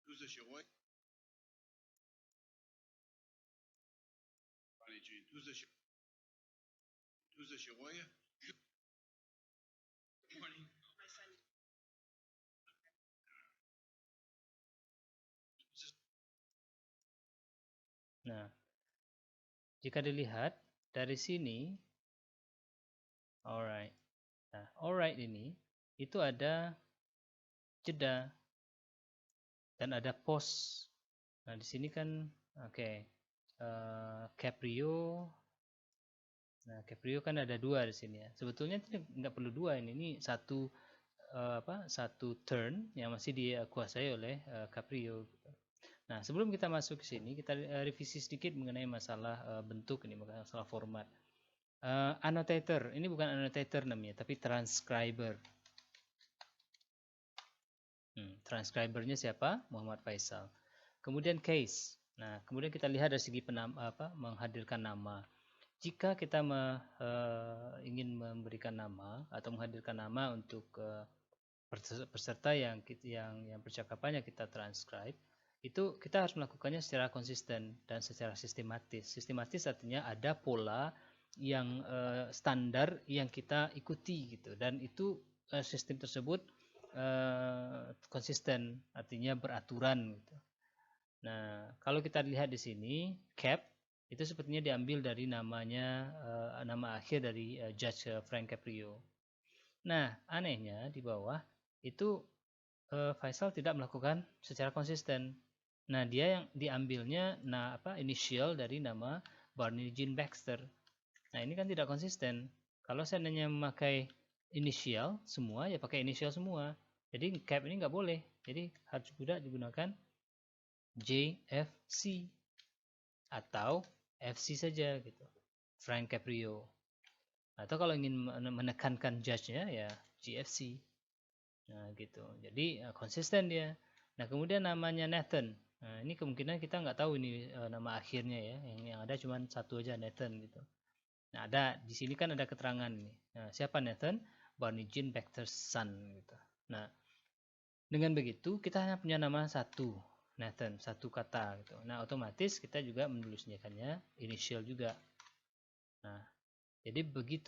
Who's this? Bonnie Jean. Who's this? Who's this? Your lawyer? Good morning. My son. Nah, jika dilihat dari sini, alright. Nah, alright ini itu ada jeda dan ada pause. Nah, di sini kan oke. Caprio Nah, Caprio kan ada 2 di sini ya. Sebetulnya nggak perlu 2 ini satu satu turn yang masih dikuasai oleh Caprio. Nah, sebelum kita masuk ke sini, kita revisi sedikit mengenai masalah bentuk ini, masalah format. Annotator, ini bukan annotator namanya, tapi transcriber. Transcribernya siapa? Muhammad Faisal. Kemudian case. Nah, kemudian kita lihat dari segi menghadirkan nama. Jika kita ingin memberikan nama atau menghadirkan nama untuk peserta yang percakapannya kita transcribe, itu kita harus melakukannya secara konsisten dan secara sistematis. Sistematis artinya ada pola yang standar yang kita ikuti gitu, dan itu sistem tersebut konsisten, artinya beraturan gitu. Nah, kalau kita lihat di sini, cap itu sepertinya diambil dari namanya nama akhir dari Judge Frank Caprio. Nah, anehnya di bawah itu Faisal tidak melakukan secara konsisten. Nah, dia yang diambilnya inisial dari nama Barney Jean Baxter. Nah, ini kan tidak konsisten. Kalau seandainya memakai inisial semua, ya pakai inisial semua. Jadi cap ini nggak boleh. Jadi harus juga digunakan JFC atau FC saja gitu. Frank Caprio. Atau kalau ingin menekankan judge-nya ya GFC. Nah, gitu. Jadi konsisten dia. Nah, kemudian namanya Nathan. Nah, ini kemungkinan kita nggak tahu ini nama akhirnya ya. Yang ada cuma satu aja, Nathan gitu. Nah, ada di sini kan ada keterangan nih. Nah, siapa Nathan? Barney Jean Baxter's son gitu. Nah, dengan begitu kita hanya punya nama satu, Nathan, satu kata gitu. Nah, otomatis kita juga menulisnyakannya inisial juga. Nah, jadi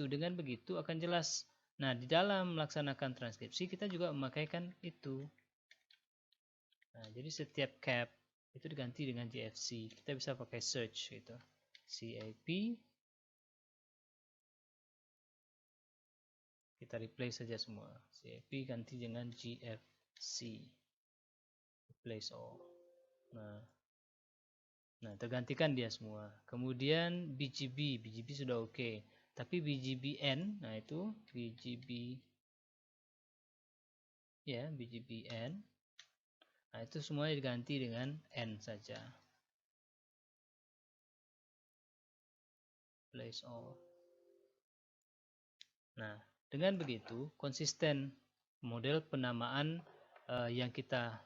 dengan begitu akan jelas. Nah, di dalam melaksanakan transkripsi kita juga memakaikan itu. Nah, jadi setiap cap itu diganti dengan JFC. Kita bisa pakai search gitu. CAP. Kita replace saja semua. CAP ganti dengan GFC. Replace all. Nah, tergantikan dia semua. Kemudian BGB sudah oke. Tapi BGBN, nah itu BGBN. Nah, itu semuanya diganti dengan N saja. Place all. Nah, dengan begitu konsisten model penamaan yang kita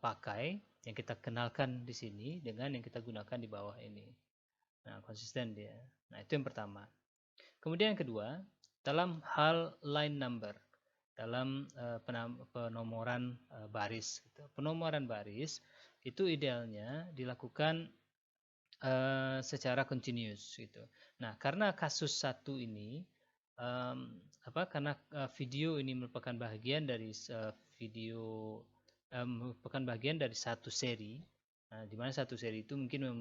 pakai, yang kita kenalkan di sini dengan yang kita gunakan di bawah ini. Nah, konsisten dia. Nah, itu yang pertama. Kemudian yang kedua, dalam hal line number, dalam penomoran baris. Gitu. Penomoran baris itu idealnya dilakukan secara continuous. Gitu. Nah, karena kasus satu ini, karena video ini merupakan bagian dari merupakan bagian dari satu seri, di mana satu seri itu mungkin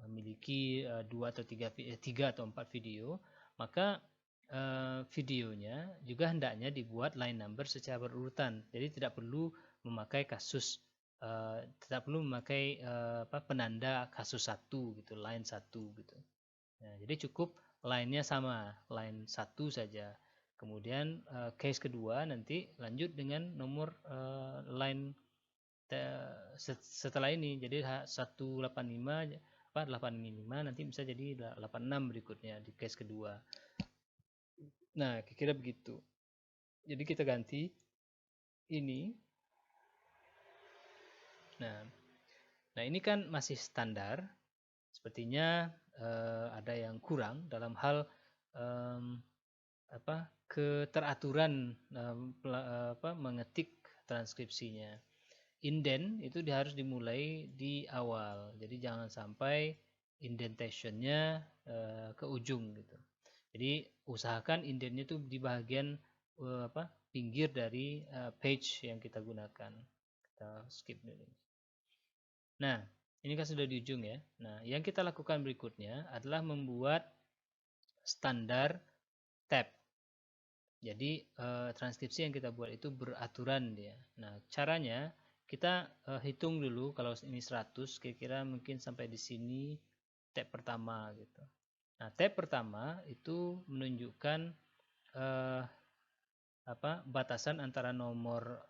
memiliki 2 atau 3 atau 4 video, maka videonya juga hendaknya dibuat line number secara berurutan. Jadi tidak perlu memakai penanda kasus 1 gitu, line 1 gitu. Nah, jadi cukup line-nya sama, line 1 saja. Kemudian case kedua nanti lanjut dengan nomor line setelah ini, jadi 185 nanti bisa jadi 86 berikutnya di case kedua. Nah, kira-kira begitu. Jadi kita ganti ini. Nah ini kan masih standar. Sepertinya ada yang kurang dalam hal keteraturan mengetik transkripsinya. Indent itu harus dimulai di awal, jadi jangan sampai indentationnya ke ujung gitu. Jadi usahakan indentnya itu di bagian pinggir dari page yang kita gunakan. Kita skip dulu. Nah, ini kan sudah di ujung ya. Nah, yang kita lakukan berikutnya adalah membuat standar tab. Jadi transkripsi yang kita buat itu beraturan dia. Nah, caranya kita hitung dulu kalau ini 100, kira-kira mungkin sampai di sini tab pertama gitu. Nah, tab pertama itu menunjukkan batasan antara nomor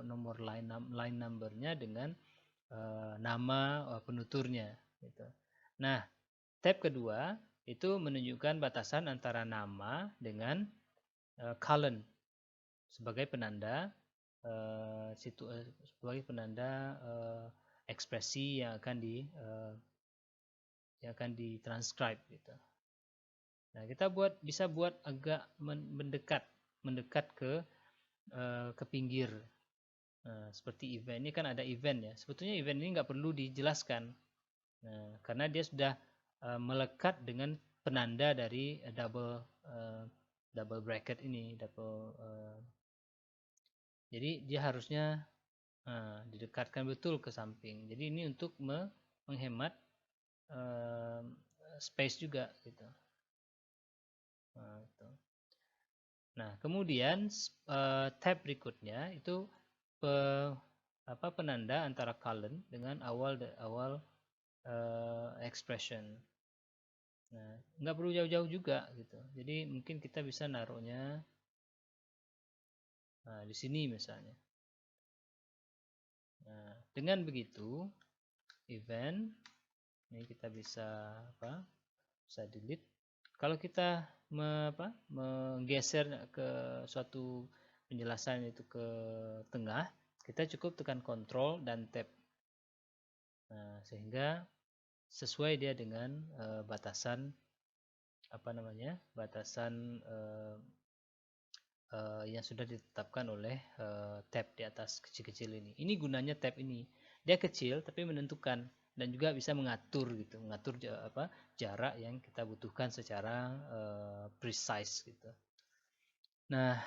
nomor line numbernya dengan nama penuturnya gitu. Nah, tab kedua itu menunjukkan batasan antara nama dengan colon sebagai penanda sebagai penanda ekspresi yang akan ditranscribe gitu. Nah, kita bisa buat agak mendekat ke pinggir. Nah, seperti event ini kan ada event ya. Sebetulnya event ini nggak perlu dijelaskan. Nah, karena dia sudah melekat dengan penanda dari double bracket ini, jadi dia harusnya didekatkan betul ke samping. Jadi ini untuk menghemat space juga gitu. Nah, kemudian tab berikutnya itu penanda antara colon dengan awal expression. Nah, nggak perlu jauh-jauh juga gitu. Jadi mungkin kita bisa naruhnya di sini misalnya. Nah, dengan begitu event ini kita bisa delete. Kalau kita menggeser ke suatu penjelasan itu ke tengah, kita cukup tekan Ctrl dan Tab. Nah, sehingga sesuai dia dengan batasan yang sudah ditetapkan oleh tab di atas kecil-kecil ini. Ini gunanya tab ini. Dia kecil tapi menentukan dan juga bisa mengatur jarak yang kita butuhkan secara precise gitu. Nah,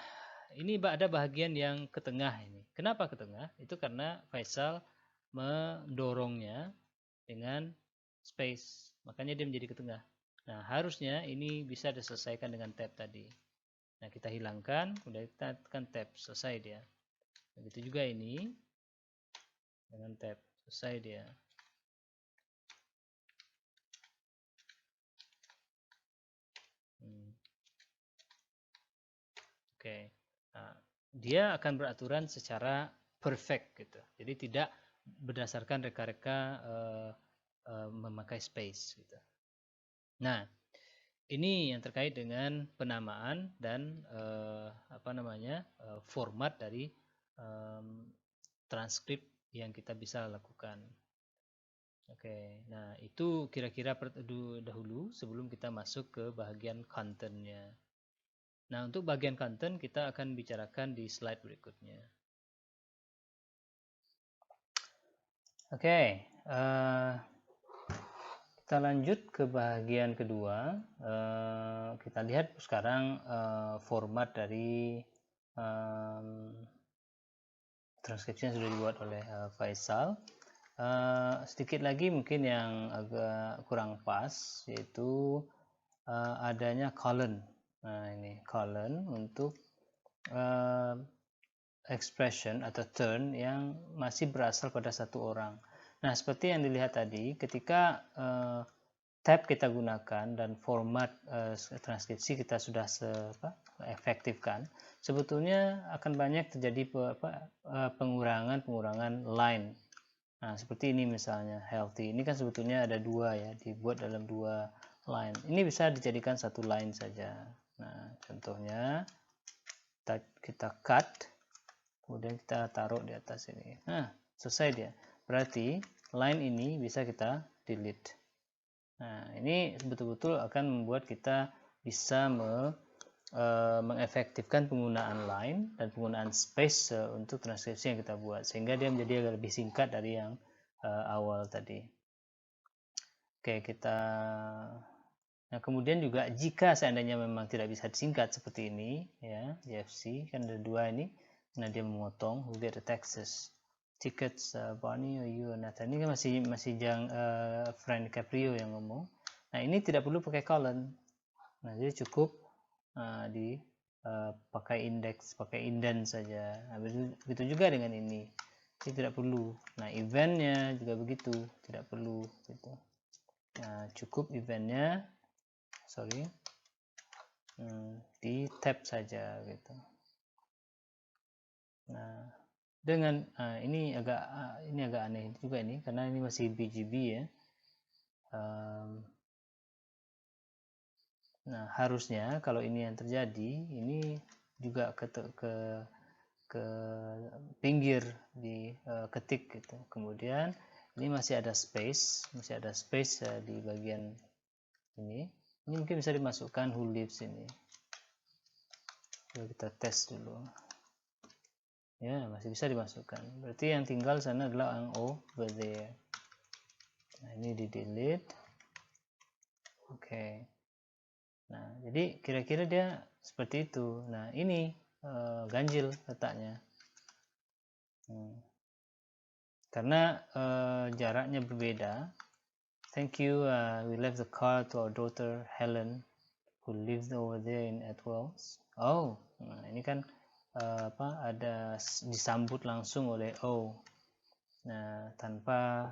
ini ada bagian yang ke tengah ini. Kenapa ke tengah? Itu karena Faisal mendorongnya dengan space. Makanya dia menjadi ke tengah. Nah, harusnya ini bisa diselesaikan dengan tab tadi. Nah, kita hilangkan, kemudian kita tekan tab, selesai dia. Begitu juga ini dengan tab, selesai dia. Oke. Nah, dia akan beraturan secara perfect gitu. Jadi tidak berdasarkan reka-reka memakai space gitu. Nah, ini yang terkait dengan penamaan dan format dari transkrip yang kita bisa lakukan. Oke, nah itu kira-kira dahulu sebelum kita masuk ke bagian content-nya. Nah, untuk bagian content kita akan bicarakan di slide berikutnya. Oke, kita lanjut ke bagian kedua. Kita lihat sekarang format dari transkripsi yang sudah dibuat oleh Faisal. Sedikit lagi mungkin yang agak kurang pas, yaitu adanya colon. Nah, ini colon untuk expression atau turn yang masih berasal pada satu orang. Nah, seperti yang dilihat tadi, ketika tab kita gunakan dan format transkripsi kita sudah efektifkan, sebetulnya akan banyak terjadi pengurangan line. Nah, seperti ini misalnya healthy. Ini kan sebetulnya ada dua ya, dibuat dalam dua line. Ini bisa dijadikan satu line saja. Nah, contohnya kita cut, kemudian kita taruh di atas ini. Nah, selesai dia. Berarti line ini bisa kita delete. Nah, ini betul-betul akan membuat kita bisa mengefektifkan penggunaan line dan penggunaan space untuk transkripsi yang kita buat, sehingga dia menjadi agak lebih singkat dari yang awal tadi. Oke, nah, kemudian juga jika seandainya memang tidak bisa disingkat seperti ini ya, JFC kan ada dua ini. Nah, dia memotong, we'll get the Texas tickets, Barney or you or Nathan. Ini kan masih Frank Caprio yang ngomong. Nah, ini tidak perlu pakai colon. Nah, jadi cukup pakai indeks, pakai indent saja. Nah, begitu juga dengan ini. Ini tidak perlu. Nah, eventnya juga begitu, tidak perlu gitu. Nah, cukup eventnya, di tab saja gitu. Nah, dengan ini agak aneh juga ini karena ini masih BGB ya. Nah, harusnya kalau ini yang terjadi, ini juga ke pinggir di ketik gitu. Kemudian ini masih ada space di bagian ini. Ini mungkin bisa dimasukkan who lives ini. Coba kita tes dulu. Ya, masih bisa dimasukkan. Berarti yang tinggal sana adalah yang over there. Nah, ini di delete. Oke. Nah, jadi kira-kira dia seperti itu. Nah, ini ganjil letaknya. Karena jaraknya berbeda. Thank you. We left the card to our daughter Helen, who lives over there in Atwells. Oh, nah ini kan ada disambut langsung oleh O. Nah, tanpa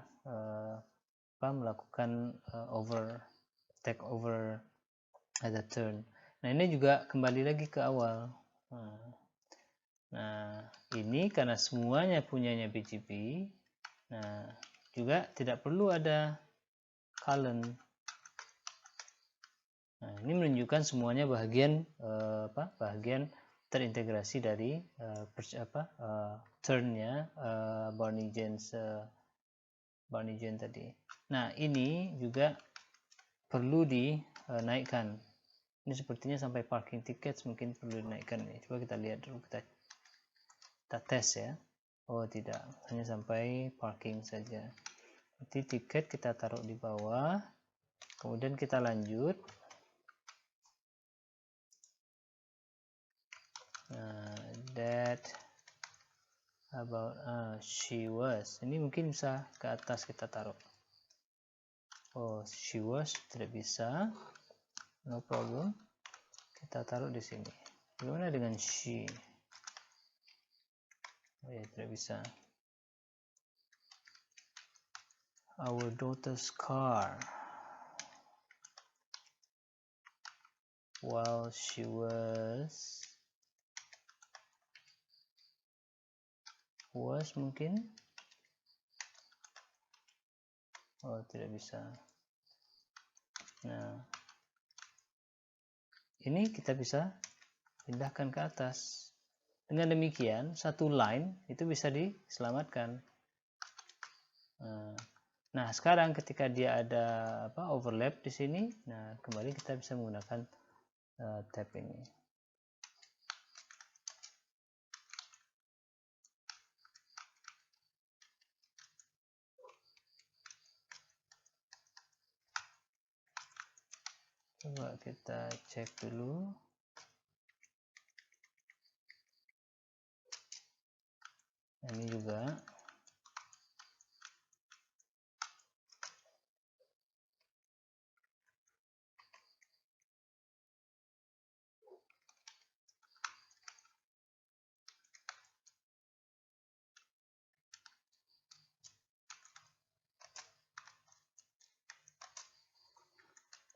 melakukan take over at the turn. Nah, ini juga kembali lagi ke awal. Nah, ini karena semuanya punyanya BGP. Nah, juga tidak perlu ada colon. Nah, ini menunjukkan semuanya bagian terintegrasi dari turn-nya Barney Jane tadi. Nah, ini juga perlu dinaikkan. Ini sepertinya sampai parking tickets mungkin perlu dinaikkan nih. Coba kita lihat dulu, kita tes ya. Oh tidak, hanya sampai parking saja. Nanti tiket kita taruh di bawah, kemudian kita lanjut. That about she was. Ini mungkin bisa ke atas kita taruh. Oh, she was tidak bisa. No problem. Kita taruh di sini. Bagaimana dengan she? Oh ya, tidak bisa. Our daughter's car. While she was mungkin. Oh, tidak bisa. Nah, ini kita bisa pindahkan ke atas. Dengan demikian, satu line itu bisa diselamatkan. Nah, sekarang ketika dia ada overlap di sini, nah kembali kita bisa menggunakan tab ini. Coba kita cek dulu. Ini juga.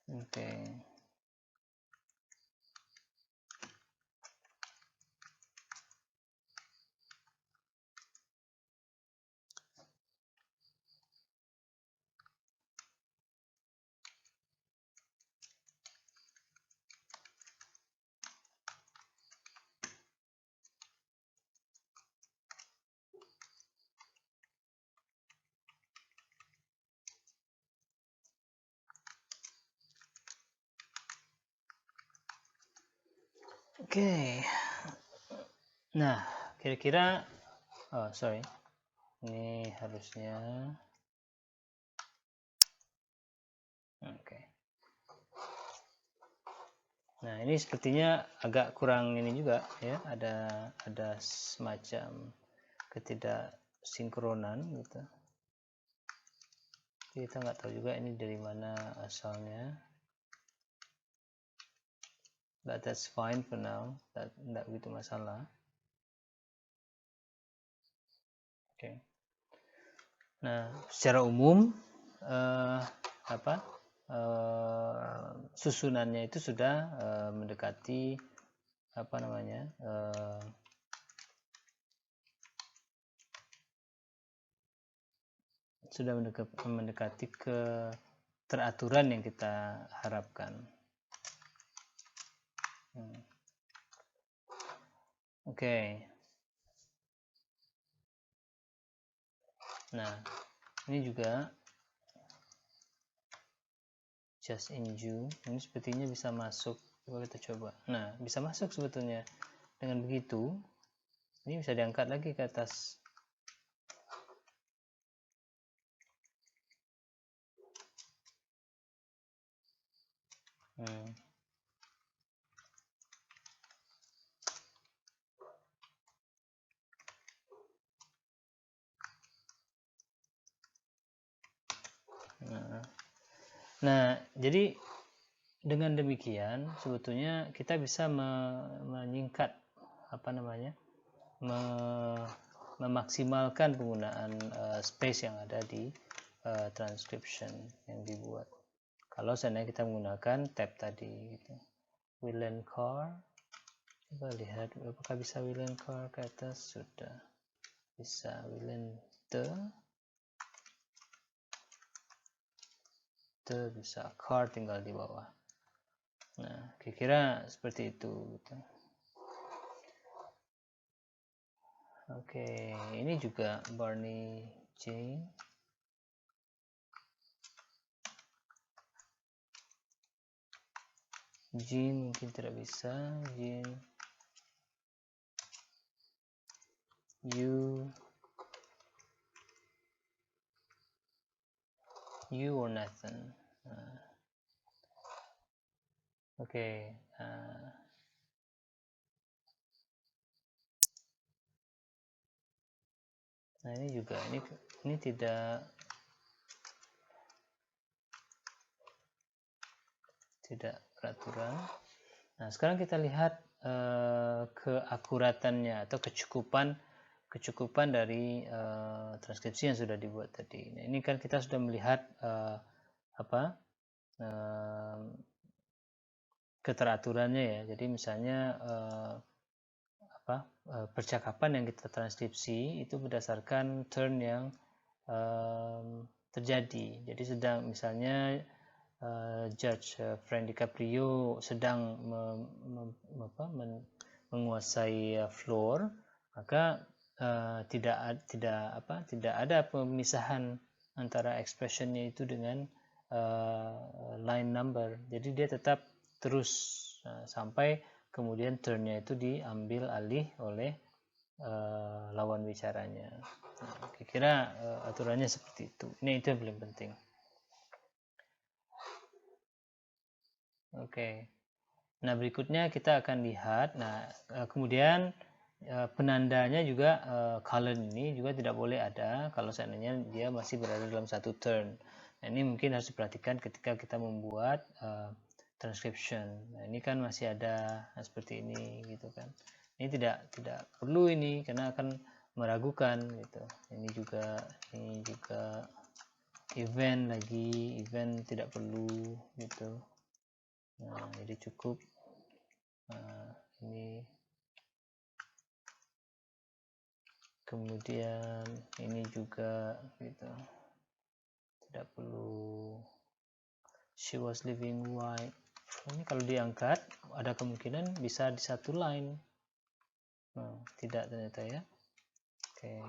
Oke. Oke. Nah, kira-kira ini harusnya oke. Nah, ini sepertinya agak kurang ini juga ya, ada semacam ketidaksinkronan gitu. Kita nggak tahu juga ini dari mana asalnya. But that's fine for now. Nggak begitu masalah. Oke. Nah, secara umum susunannya itu sudah mendekati apa namanya, sudah mendekati ke teraturan yang kita harapkan. Oke. Nah, ini juga just in June, ini sepertinya bisa masuk. Coba kita coba. Nah, bisa masuk sebetulnya. Dengan begitu, ini bisa diangkat lagi ke atas. Nah, jadi dengan demikian sebetulnya kita bisa menyingkat apa namanya, memaksimalkan penggunaan space yang ada di transcription yang dibuat. Kalau seandainya kita menggunakan tab tadi, gitu. Willen car, coba lihat apakah bisa Willen car ke atas. Sudah bisa. Willen bisa, car tinggal di bawah. Nah, kira-kira seperti itu gitu. Oke, ini juga Barney Jane. Jean mungkin tidak bisa. Jean, you or Nathan. Oke. Nah, ini juga ini tidak peraturan. Nah, sekarang kita lihat keakuratannya atau kecukupan dari transkripsi yang sudah dibuat tadi. Nah, ini kan kita sudah melihat keteraturannya ya. Jadi misalnya percakapan yang kita transkripsi itu berdasarkan turn yang terjadi. Jadi sedang misalnya Judge Frank DiCaprio sedang menguasai floor, maka tidak ada pemisahan antara expressionnya itu dengan line number. Jadi dia tetap terus sampai kemudian turnnya itu diambil alih oleh lawan bicaranya. Nah, kira-kira aturannya seperti itu. Ini itu yang paling penting. Oke. Nah, berikutnya kita akan lihat. Nah, kemudian penandanya juga colon ini juga tidak boleh ada kalau seandainya dia masih berada dalam satu turn. Nah, ini mungkin harus diperhatikan ketika kita membuat transcription. Nah, ini kan masih ada seperti ini gitu kan. Ini tidak perlu ini karena akan meragukan gitu. Ini juga event tidak perlu gitu. Nah, jadi cukup ini, kemudian ini juga gitu, tidak perlu. She was living white. Ini kalau diangkat ada kemungkinan bisa di satu line. Nah, tidak ternyata ya. Oke,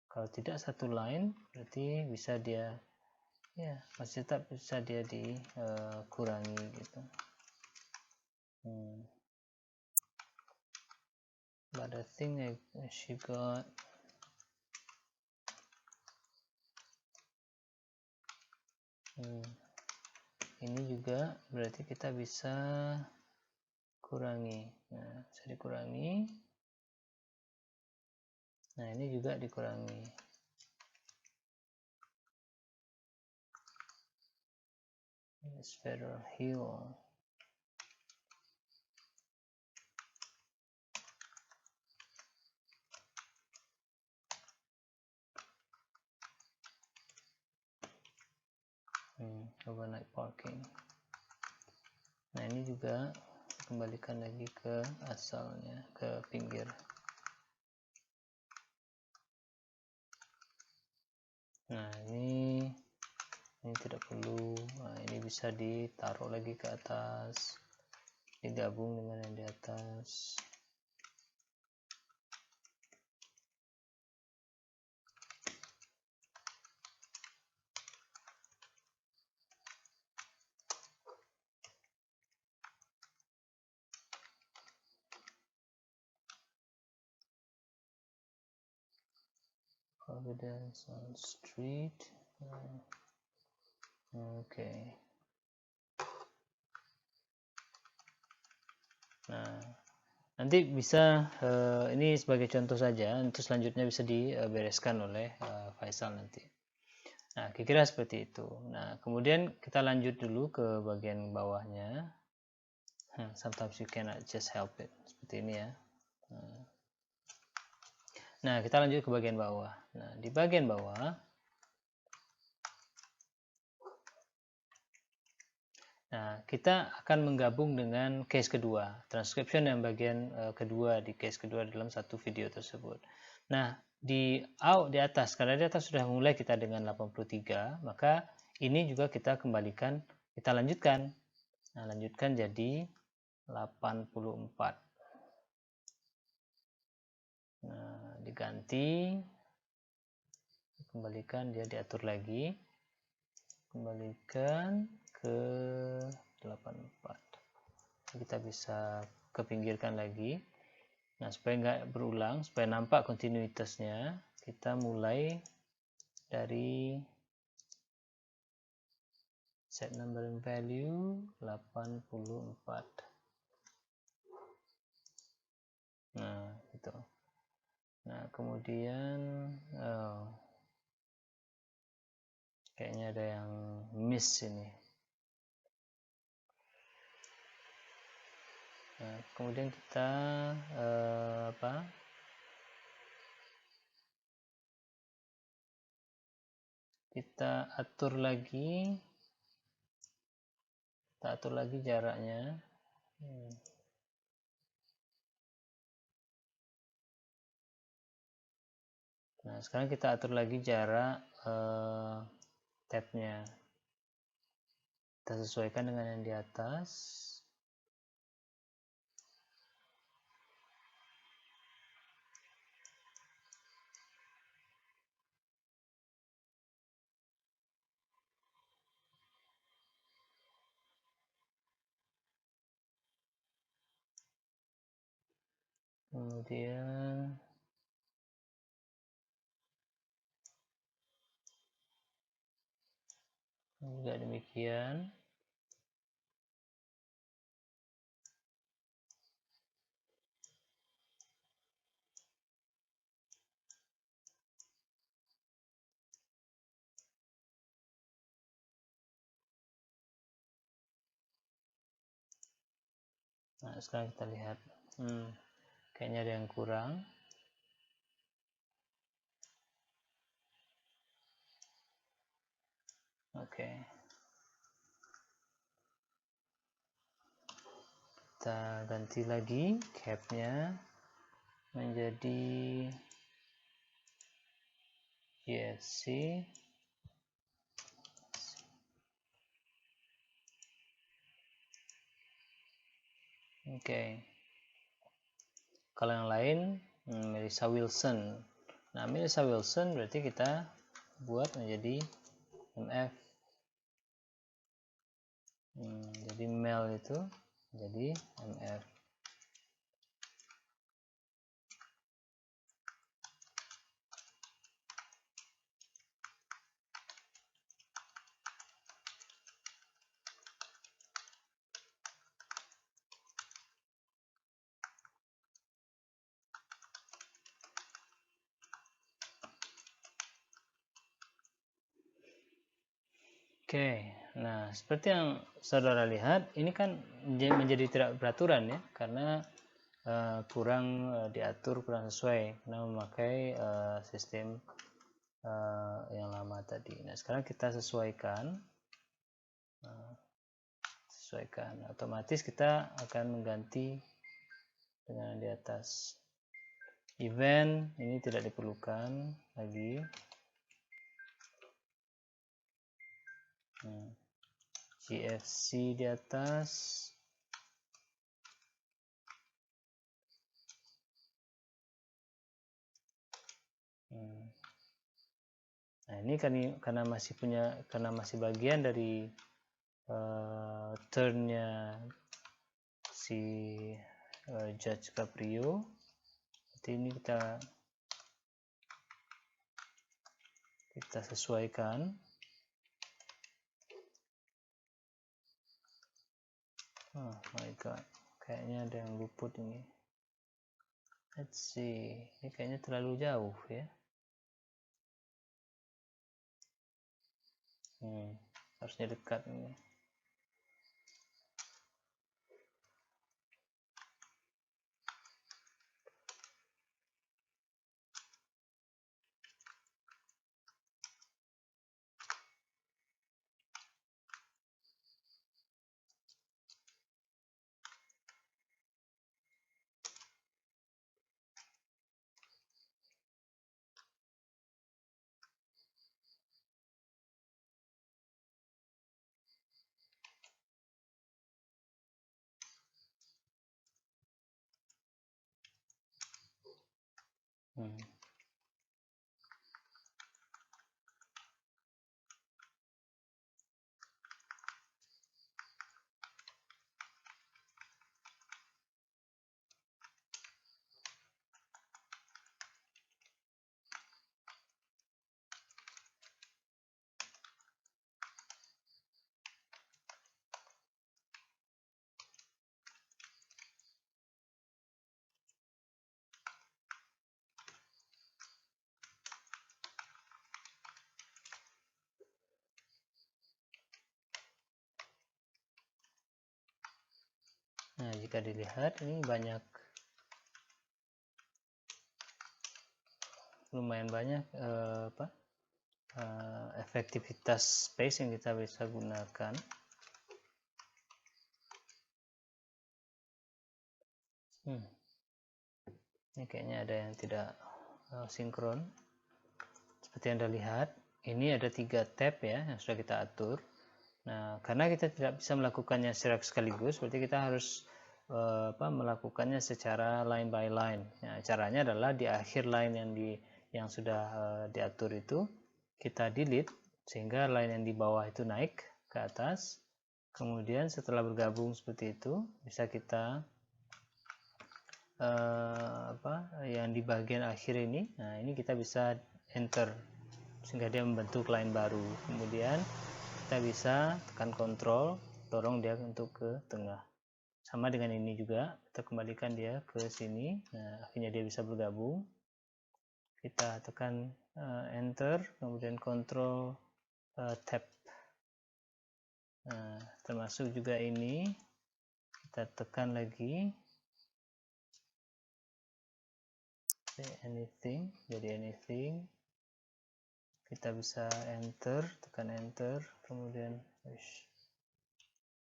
kalau tidak satu line berarti bisa dia ya masih tetap bisa dia dikurangi gitu. But I think she got ini juga berarti kita bisa kurangi. Nah, bisa dikurangi. Nah, ini juga dikurangi. It's Federal Hill. overnight parking. Nah, ini juga kembalikan lagi ke asalnya, ke pinggir. Nah, ini tidak perlu. Nah, ini bisa ditaruh lagi ke atas, digabung dengan yang di atas. Providence on Street. Oke. Nah, nanti bisa ini sebagai contoh saja, untuk selanjutnya bisa dibereskan oleh Faisal nanti. Nah, kira-kira seperti itu. Nah, kemudian kita lanjut dulu ke bagian bawahnya. Sometimes you cannot just help it. Seperti ini ya. Nah, kita lanjut ke bagian bawah. Nah, di bagian bawah, nah, kita akan menggabung dengan case kedua, transcription yang bagian kedua, di case kedua dalam satu video tersebut. Nah, di atas, karena di atas sudah mulai kita dengan 83, maka ini juga kita kembalikan, kita lanjutkan. Nah, lanjutkan jadi 84. Nah, diganti, kembalikan, dia diatur lagi, kembalikan ke 84. Kita bisa kepinggirkan lagi. Nah, supaya nggak berulang, supaya nampak kontinuitasnya, kita mulai dari set numbering value 84. Nah, gitu. Nah, kemudian kayaknya ada yang miss ini. Nah, kemudian kita kita atur lagi jaraknya. Nah, sekarang kita atur lagi jarak tabnya. Kita sesuaikan dengan yang di atas. Kemudian juga demikian. Nah, sekarang kita lihat, kayaknya ada yang kurang. Oke. Kita ganti lagi capnya menjadi GFC. Oke. Kalau yang lain Melissa Wilson. Nah, Melissa Wilson berarti kita buat menjadi MF. Jadi Mel itu jadi MF. Oke, nah seperti yang saudara lihat, ini kan menjadi tidak beraturan ya, karena kurang diatur, kurang sesuai, karena memakai sistem yang lama tadi. Nah, sekarang kita sesuaikan. sesuaikan. Otomatis kita akan mengganti dengan di atas. Event ini tidak diperlukan lagi. GFC di atas. Nah, ini karena masih bagian dari turnnya si Judge Caprio. Jadi ini kita sesuaikan. Oh my god, kayaknya ada yang luput ini. Let's see, ini kayaknya terlalu jauh ya. Harusnya dekat ini. Nah, jika dilihat ini lumayan banyak efektivitas space yang kita bisa gunakan. Ini kayaknya ada yang tidak sinkron. Seperti yang Anda lihat, ini ada 3 tab ya yang sudah kita atur. Nah, karena kita tidak bisa melakukannya secara sekaligus, berarti kita harus melakukannya secara line by line. Nah, caranya adalah di akhir line yang sudah diatur itu kita delete sehingga line yang di bawah itu naik ke atas. Kemudian setelah bergabung seperti itu bisa kita yang di bagian akhir ini. Nah, ini kita bisa enter sehingga dia membentuk line baru. Kemudian kita bisa tekan kontrol, dorong dia untuk ke tengah. Sama dengan ini juga, kita kembalikan dia ke sini. Nah, akhirnya dia bisa bergabung. Kita tekan enter, kemudian kontrol tab. Nah, termasuk juga ini, kita tekan lagi. Anything, jadi anything. Kita bisa enter, tekan enter, kemudian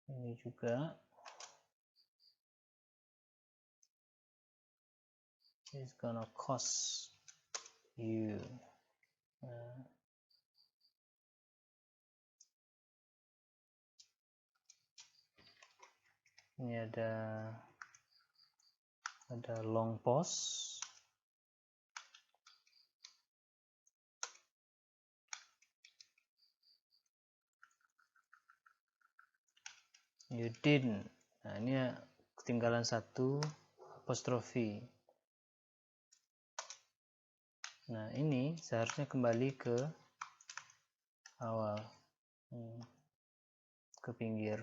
ini juga. It's gonna cost you. Ini ada long pause. You didn't. Nah, ini ketinggalan satu apostrofi. Nah, ini seharusnya kembali ke awal, ke pinggir.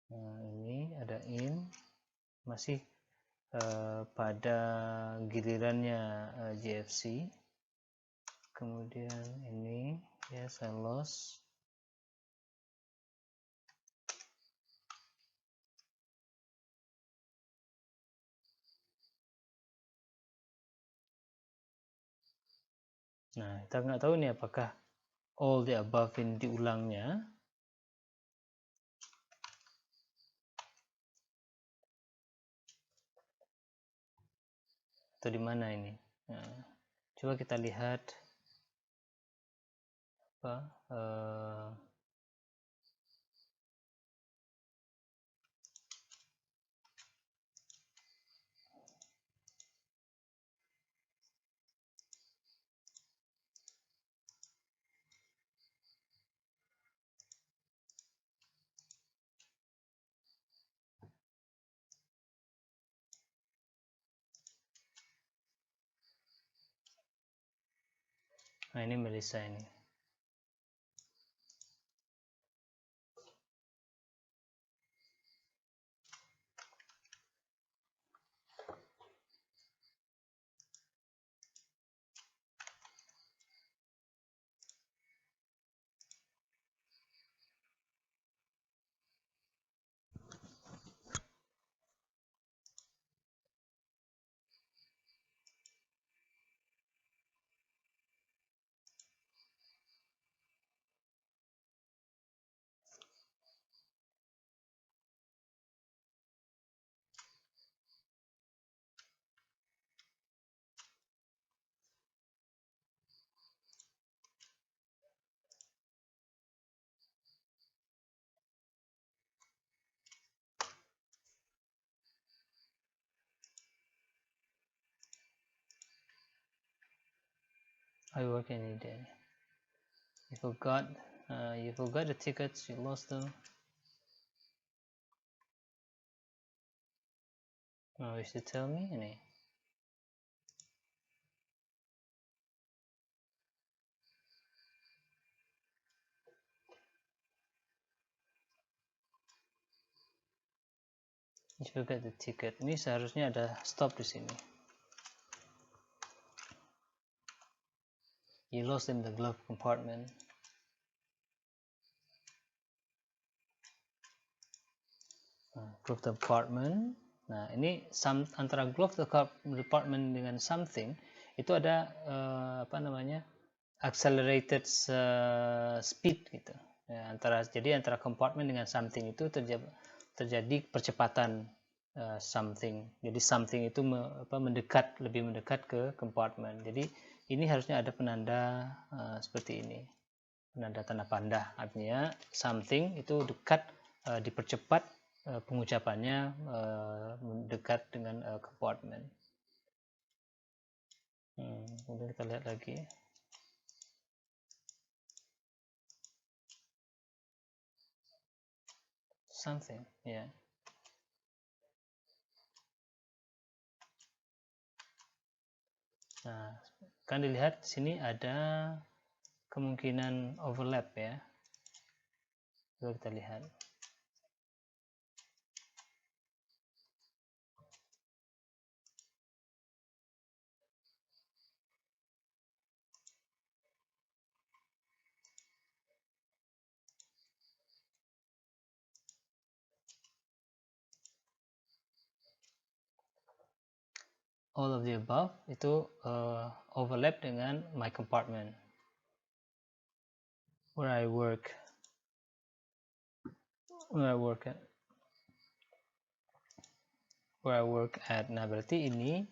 Nah, ini ada in, masih pada gilirannya GFC. Kemudian ini yes, I lost. Nah, kita nggak tahu nih apakah all the above ini diulangnya, atau di mana ini? Nah, coba kita lihat apa nah ini Melissa ini. I work any day. You forgot the tickets, you lost them. Oh, you should tell me ini. You forgot the ticket. Ini seharusnya ada stop di sini. You lost in the glove compartment. Glove compartment. Nah, ini antara glove compartment dengan something itu ada apa namanya? Accelerated speed gitu. Ya, jadi antara compartment dengan something itu terjadi percepatan something. Jadi something itu lebih mendekat ke compartment. Jadi ini harusnya ada penanda seperti ini. Penanda tanda pandah, artinya something itu dekat, dipercepat pengucapannya dekat dengan compartment. Kemudian kita lihat lagi. Something, ya. Nah, kan dilihat sini ada kemungkinan overlap ya. Coba kita lihat. All of the above itu overlap dengan my compartment where I work at. Nah, berarti ini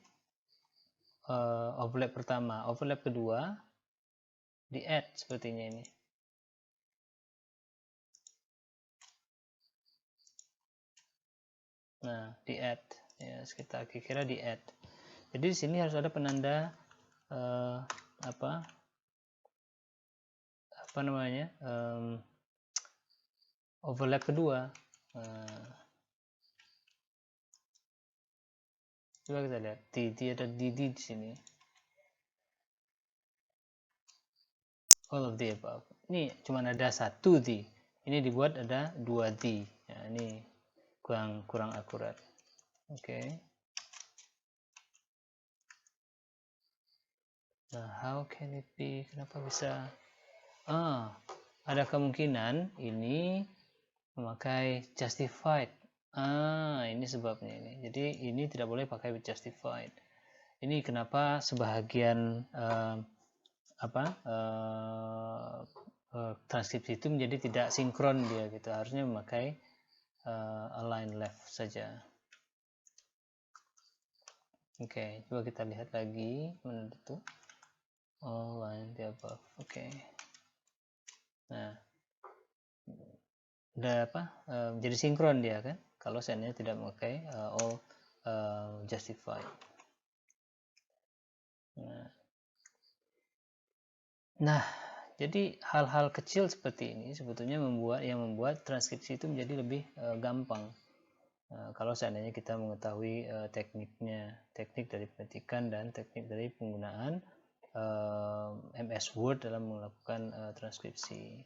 overlap pertama. Overlap kedua di add sepertinya ini. Nah, di add ya, kita kira di add. Jadi di sini harus ada penanda apa namanya, overlap kedua. Coba kita lihat, ada di sini. All of the above. Ini cuma ada satu the. Ini dibuat ada dua the. Ya, ini kurang akurat. Oke. Nah, how can it be? Kenapa bisa? Ada kemungkinan ini memakai justified. Ini sebabnya ini. Jadi ini tidak boleh pakai justified. Ini kenapa sebahagian transkripsi itu menjadi tidak sinkron dia gitu, harusnya memakai align left saja. Oke, coba kita lihat lagi mana itu align the above. Oke. Nah, udah apa? Jadi sinkron dia kan? Kalau seandainya tidak memakai all justified. Nah, jadi hal-hal kecil seperti ini sebetulnya membuat transkripsi itu menjadi lebih gampang. Kalau seandainya kita mengetahui teknik dari petikan dan teknik dari penggunaan MS Word dalam melakukan transkripsi.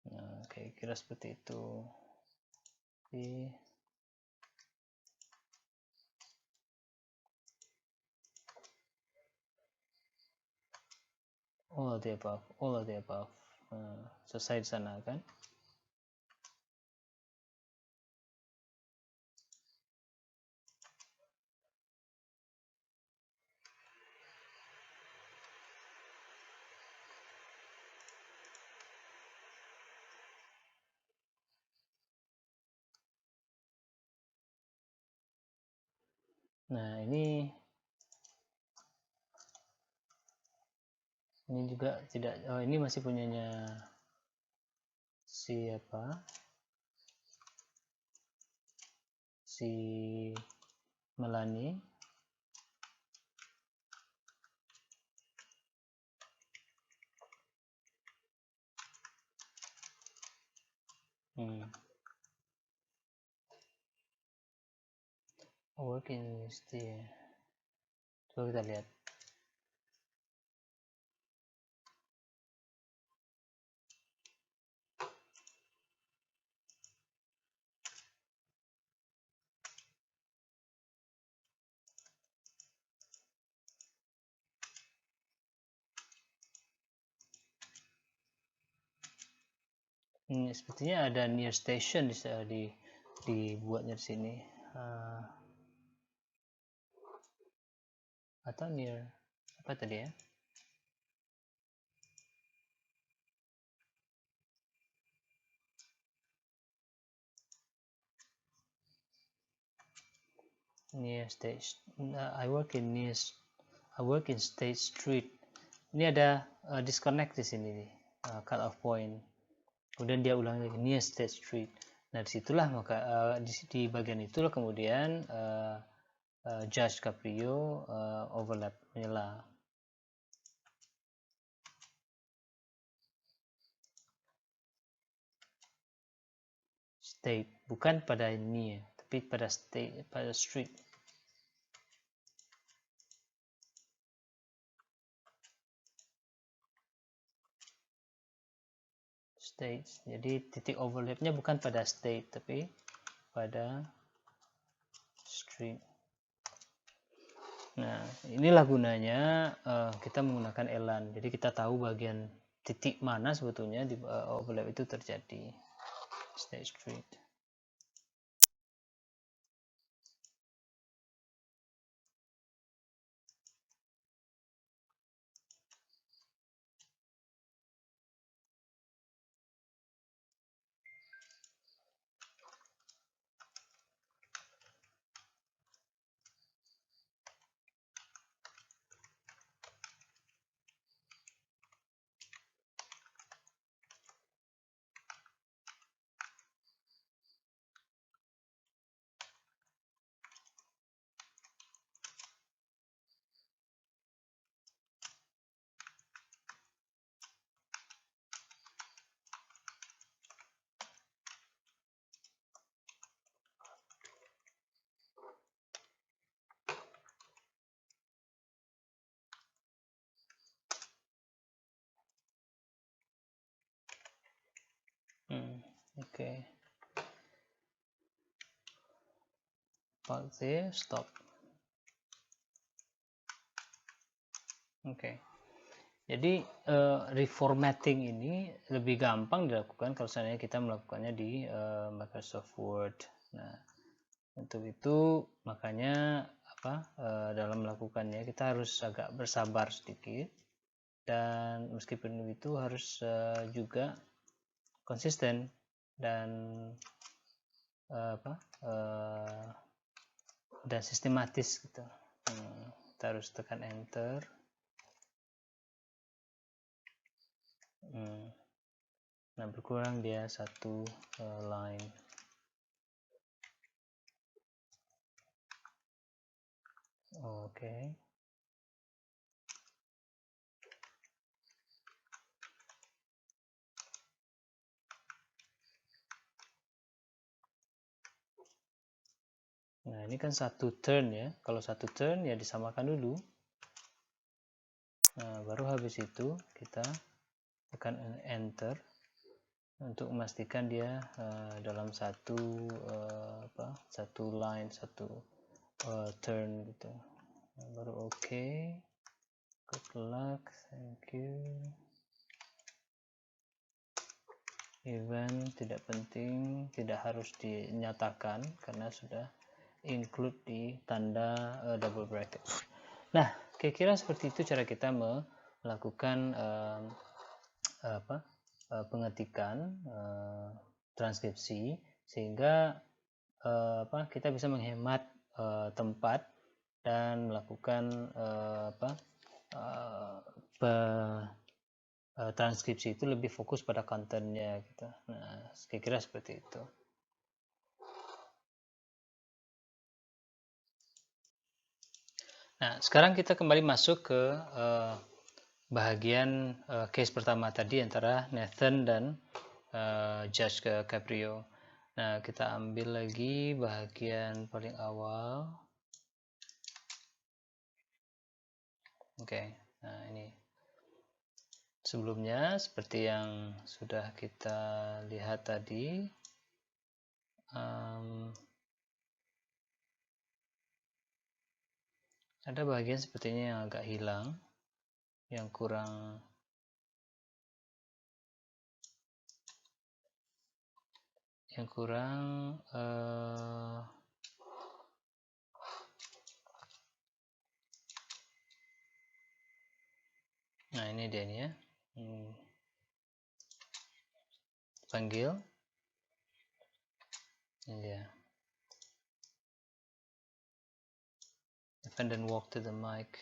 Nah, kira-kira seperti itu. Oke. All of the above. Selesai di sana kan? Nah, ini juga tidak, ini masih punyanya siapa? Si Melanie. Work in the, coba kita lihat. Sepertinya ada near station dibuatnya di sini. Atau near apa tadi ya? Near stage. I work in State Street. Ini ada disconnect di sini nih, cut off point. Kemudian dia ulang lagi near State Street. Nah, disitulah maka di bagian itulah kemudian Judge Caprio overlap menyela. State bukan pada near, tapi pada street. State. Jadi titik overlapnya bukan pada state tapi pada street. Nah, inilah gunanya kita menggunakan elan. Jadi kita tahu bagian titik mana sebetulnya di overlap itu terjadi. State Street. Okay. Pause there, stop. Oke. Jadi reformatting ini lebih gampang dilakukan kalau seandainya kita melakukannya di Microsoft Word. Nah, untuk itu makanya dalam melakukannya kita harus agak bersabar sedikit. dan meskipun itu harus juga konsisten dan dan sistematis gitu. Kita harus tekan enter. Nah, berkurang dia satu line. Oke. Nah, ini kan satu turn ya. Kalau satu turn ya disamakan dulu. Nah, baru habis itu kita tekan enter untuk memastikan dia dalam satu satu line, satu turn gitu. Nah, baru oke. Good luck, thank you. Event tidak penting, tidak harus dinyatakan karena sudah include di tanda double bracket. Nah, kira-kira seperti itu cara kita melakukan pengetikan transkripsi sehingga kita bisa menghemat tempat dan melakukan transkripsi itu lebih fokus pada kontennya gitu. Nah, kira-kira seperti itu. Nah, sekarang kita kembali masuk ke bahagian case pertama tadi antara Nathan dan Judge Caprio. Nah, kita ambil lagi bahagian paling awal. Oke, nah ini. Sebelumnya, seperti yang sudah kita lihat tadi, ada bagian sepertinya yang agak hilang, yang kurang nah ini dia nih ya. Panggil ini dia, and then walk to the mic.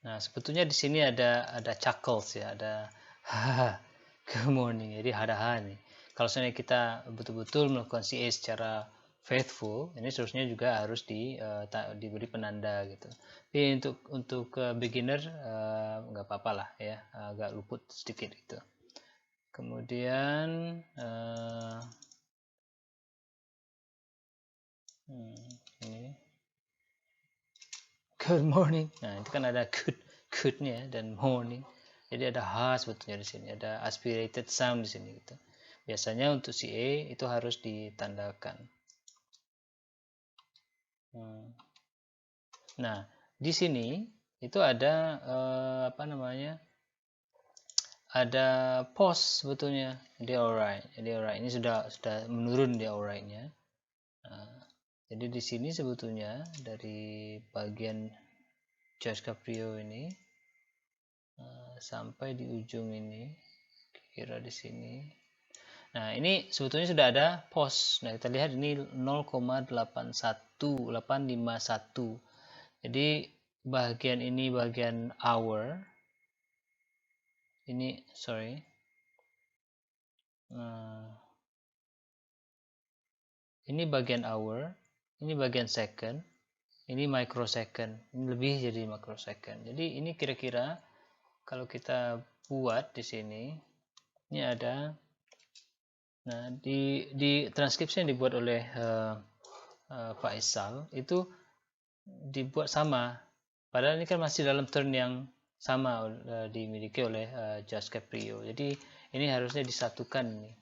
Nah, sebetulnya di sini ada chuckles ya, ada good morning, jadi hadaha nih. Kalau seandainya kita betul-betul melakukan CA secara faithful, ini seharusnya juga harus diberi penanda gitu. Tapi untuk beginner nggak apa-apa lah ya, agak luput sedikit gitu. Kemudian ini good morning. Nah, itu kan ada good-nya dan morning. Jadi ada H sebetulnya di sini, ada aspirated sound di sini gitu. Biasanya untuk CA itu harus ditandakan. Nah, di sini itu ada ada pause sebetulnya di alright. Jadi alright ini sudah menurun di alright-nya. Nah, jadi di sini sebetulnya dari bagian Judge Caprio ini sampai di ujung ini, kira di sini. Nah, ini sebetulnya sudah ada pause. Nah, kita lihat ini 0,81851. Jadi bagian ini bagian hour. Ini sorry. Ini bagian hour, ini bagian second, ini microsecond. Ini lebih jadi microsecond. Jadi ini kira-kira kalau kita buat di sini, ini ada. Nah, di transkripsi yang dibuat oleh Pak Isal itu dibuat sama. Padahal ini kan masih dalam turn yang sama dimiliki oleh Judge Caprio. Jadi ini harusnya disatukan nih.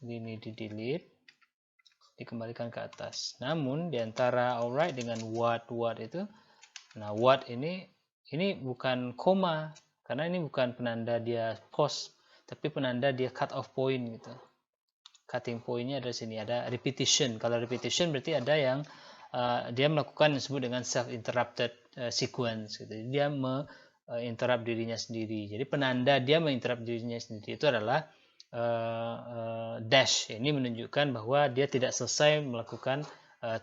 Ini di delete, dikembalikan ke atas. Namun di antara alright dengan what itu, nah what ini bukan koma karena ini bukan penanda dia pause, tapi penanda dia cut off point gitu. Cutting pointnya ada sini, ada repetition. Kalau repetition berarti ada yang dia melakukan yang disebut dengan self-interrupted sequence. Gitu. Jadi dia interrupt dirinya sendiri. Jadi penanda dia menginterrupt dirinya sendiri itu adalah dash. Ini menunjukkan bahwa dia tidak selesai melakukan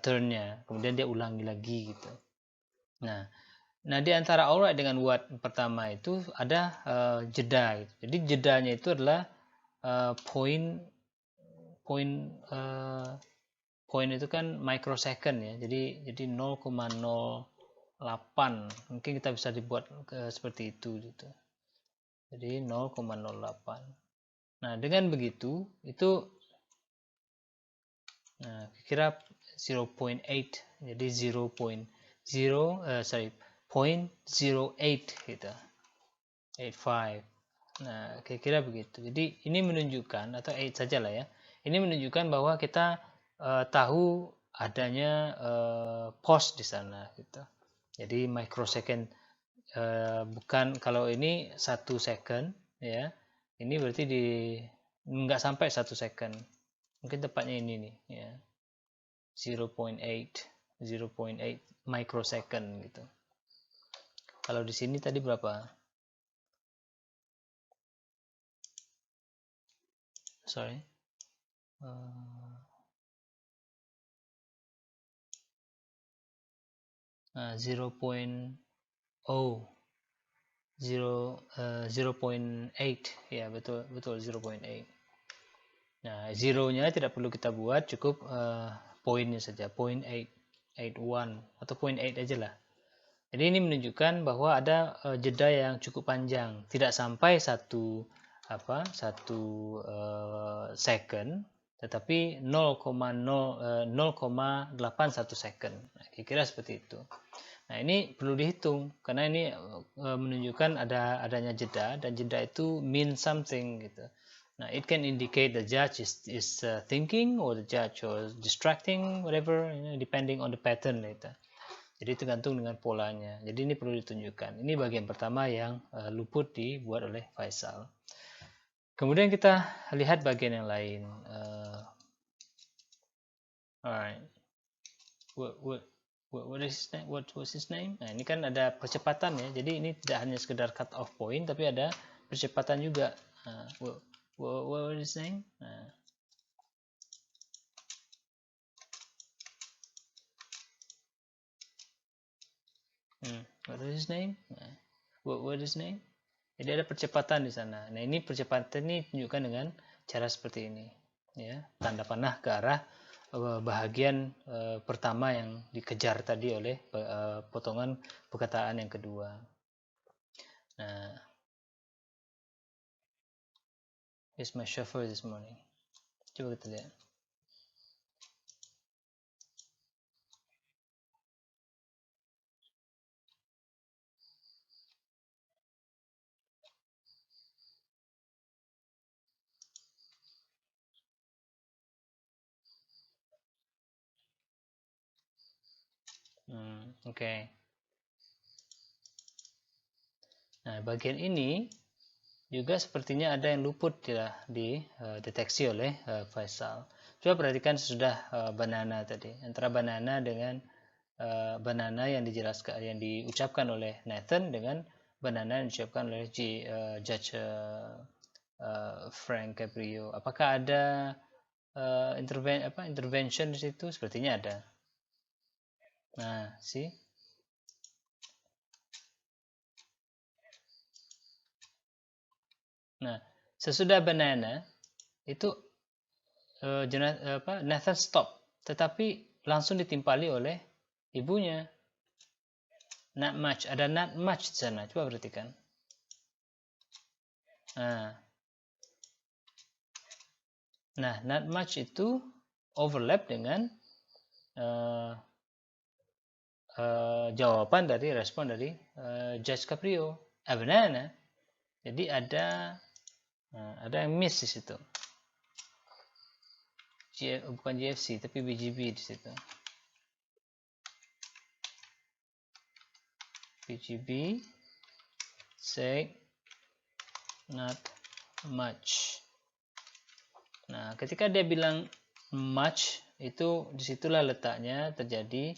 turn-nya. Kemudian dia ulangi lagi gitu. Nah di antara alright dengan what pertama itu ada jeda. Gitu. Jadi jedanya itu adalah point itu kan microsecond ya. Jadi 0,08 mungkin kita bisa dibuat seperti itu gitu. Jadi 0,08. Nah, dengan begitu itu kira 0.8 jadi 0.08 gitu. 85. Nah, kira-kira begitu. Jadi ini menunjukkan atau 8 saja lah ya. Ini menunjukkan bahwa kita tahu adanya pause di sana gitu. Jadi microsecond bukan kalau ini 1 second ya. Ini berarti nggak sampai 1 second. Mungkin tepatnya ini nih ya. 0.8 microsecond gitu. Kalau di sini tadi berapa? Sorry. 0.8 ya betul 0.8. Nah, zeronya tidak perlu kita buat, cukup poinnya saja 0.881 atau 0.8 aja lah. Jadi ini menunjukkan bahwa ada jeda yang cukup panjang, tidak sampai satu second, tetapi 0,81 second. Nah, kira-kira seperti itu. Nah, ini perlu dihitung karena ini menunjukkan adanya jeda, dan jeda itu mean something gitu. Nah, it can indicate the judge is thinking, or the judge was distracting, whatever, depending on the pattern later. Jadi tergantung dengan polanya. Jadi ini perlu ditunjukkan. Ini bagian pertama yang luput dibuat oleh Faisal. Kemudian kita lihat bagian yang lain. Alright. What was his name? Nah, ini kan ada percepatan ya. Jadi ini tidak hanya sekedar cut off point, tapi ada percepatan juga. What was his name? What was his name? What was his name? Jadi ada percepatan di sana. Nah, ini percepatan ini tunjukkan dengan cara seperti ini. Ya, tanda panah ke arah bahagian pertama yang dikejar tadi oleh potongan perkataan yang kedua. Nah, here's my chauffeur this morning. Coba kita lihat. Oke. Nah, bagian ini juga sepertinya ada yang luput ya dideteksi oleh Faisal. Coba perhatikan sesudah banana tadi, antara banana dengan banana yang dijelaskan, yang diucapkan oleh Nathan dengan banana yang diucapkan oleh Judge Frank Caprio. Apakah ada intervention di situ? Sepertinya ada. Nah, see? Nah, sesudah banana itu Nathan stop, tetapi langsung ditimpali oleh ibunya. Not much, ada not much di sana. Coba perhatikan. Nah, not much itu overlap dengan jawaban dari respon dari Judge Caprio, a banana. Jadi ada yang miss di situ. Bukan GFC tapi BGB di situ. BGB say not much. Nah, ketika dia bilang match itu disitulah letaknya terjadi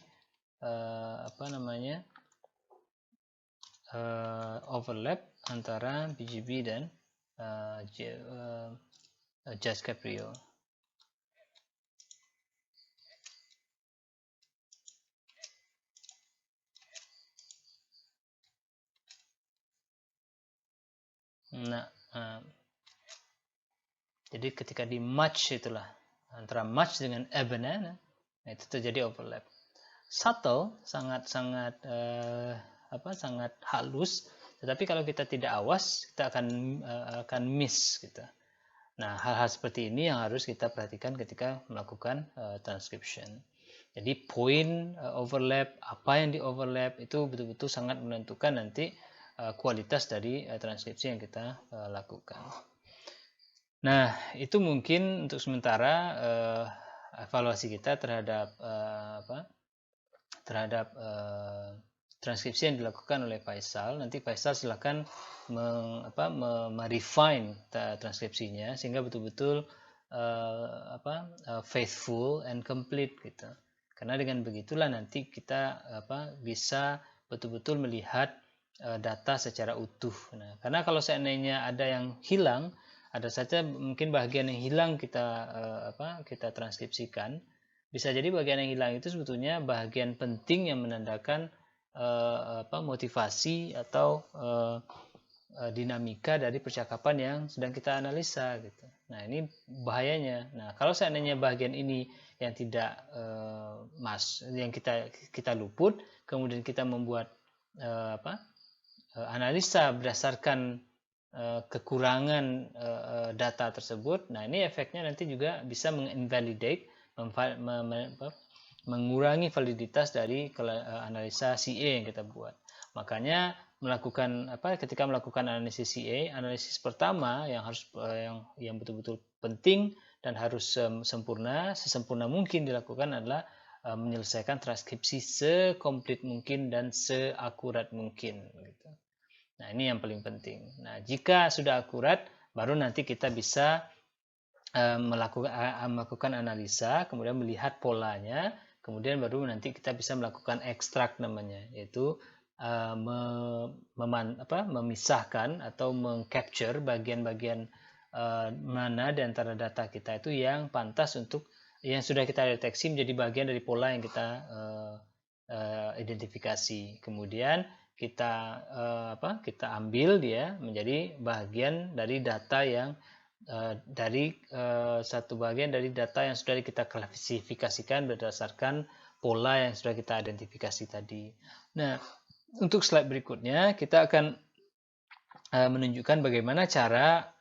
overlap antara BGB dan Jazz Caprio. Nah, jadi ketika di match itulah antara match dengan a banana, nah itu terjadi overlap. Subtle, sangat sangat halus, tetapi kalau kita tidak awas kita akan miss gitu. Nah, hal-hal seperti ini yang harus kita perhatikan ketika melakukan transcription. Jadi poin overlap, apa yang di overlap itu betul-betul sangat menentukan nanti kualitas dari transkripsi yang kita lakukan. Nah, itu mungkin untuk sementara evaluasi kita terhadap transkripsi yang dilakukan oleh Faisal. Nanti Faisal silakan merefine transkripsinya sehingga betul-betul faithful and complete gitu. Karena dengan begitulah nanti kita bisa betul-betul melihat data secara utuh. Nah, karena kalau seandainya ada yang hilang, ada saja mungkin bagian yang hilang kita transkripsikan. Bisa jadi bagian yang hilang itu sebetulnya bagian penting yang menandakan motivasi atau dinamika dari percakapan yang sedang kita analisa gitu. Nah, ini bahayanya. Nah, kalau seandainya bagian ini yang tidak yang kita luput, kemudian kita membuat analisa berdasarkan kekurangan data tersebut. Nah, ini efeknya nanti juga bisa menginvalidate, mengurangi validitas dari analisa CA yang kita buat. Makanya ketika melakukan analisis CA, analisis pertama yang betul-betul penting dan harus sesempurna mungkin dilakukan adalah menyelesaikan transkripsi sekomplit mungkin dan seakurat mungkin gitu. Nah, ini yang paling penting. Nah, jika sudah akurat, baru nanti kita bisa melakukan analisa, kemudian melihat polanya, kemudian baru nanti kita bisa melakukan ekstrak namanya, yaitu memisahkan atau mengcapture bagian-bagian mana di antara data kita itu yang pantas untuk yang sudah kita deteksi menjadi bagian dari pola yang kita identifikasi. Kemudian kita ambil dia menjadi bagian dari data yang satu bagian dari data yang sudah kita klasifikasikan berdasarkan pola yang sudah kita identifikasi tadi. Nah, untuk slide berikutnya kita akan menunjukkan bagaimana cara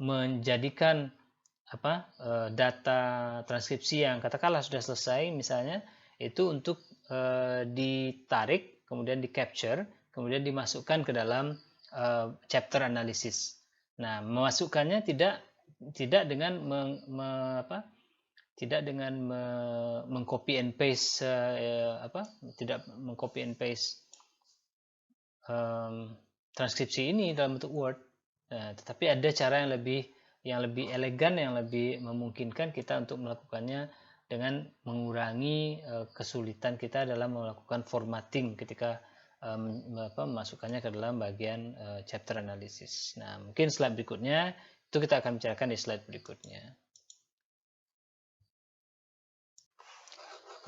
menjadikan data transkripsi yang katakanlah sudah selesai misalnya itu untuk ditarik, kemudian di capture, kemudian dimasukkan ke dalam chapter analysis. Nah, memasukkannya tidak dengan mengcopy and paste tidak mengcopy and paste transkripsi ini dalam bentuk Word. Tetapi ada cara yang lebih elegan, yang lebih memungkinkan kita untuk melakukannya dengan mengurangi kesulitan kita dalam melakukan formatting ketika memasukkannya ke dalam bagian chapter analysis. Nah, mungkin slide berikutnya itu kita akan bicarakan di slide berikutnya.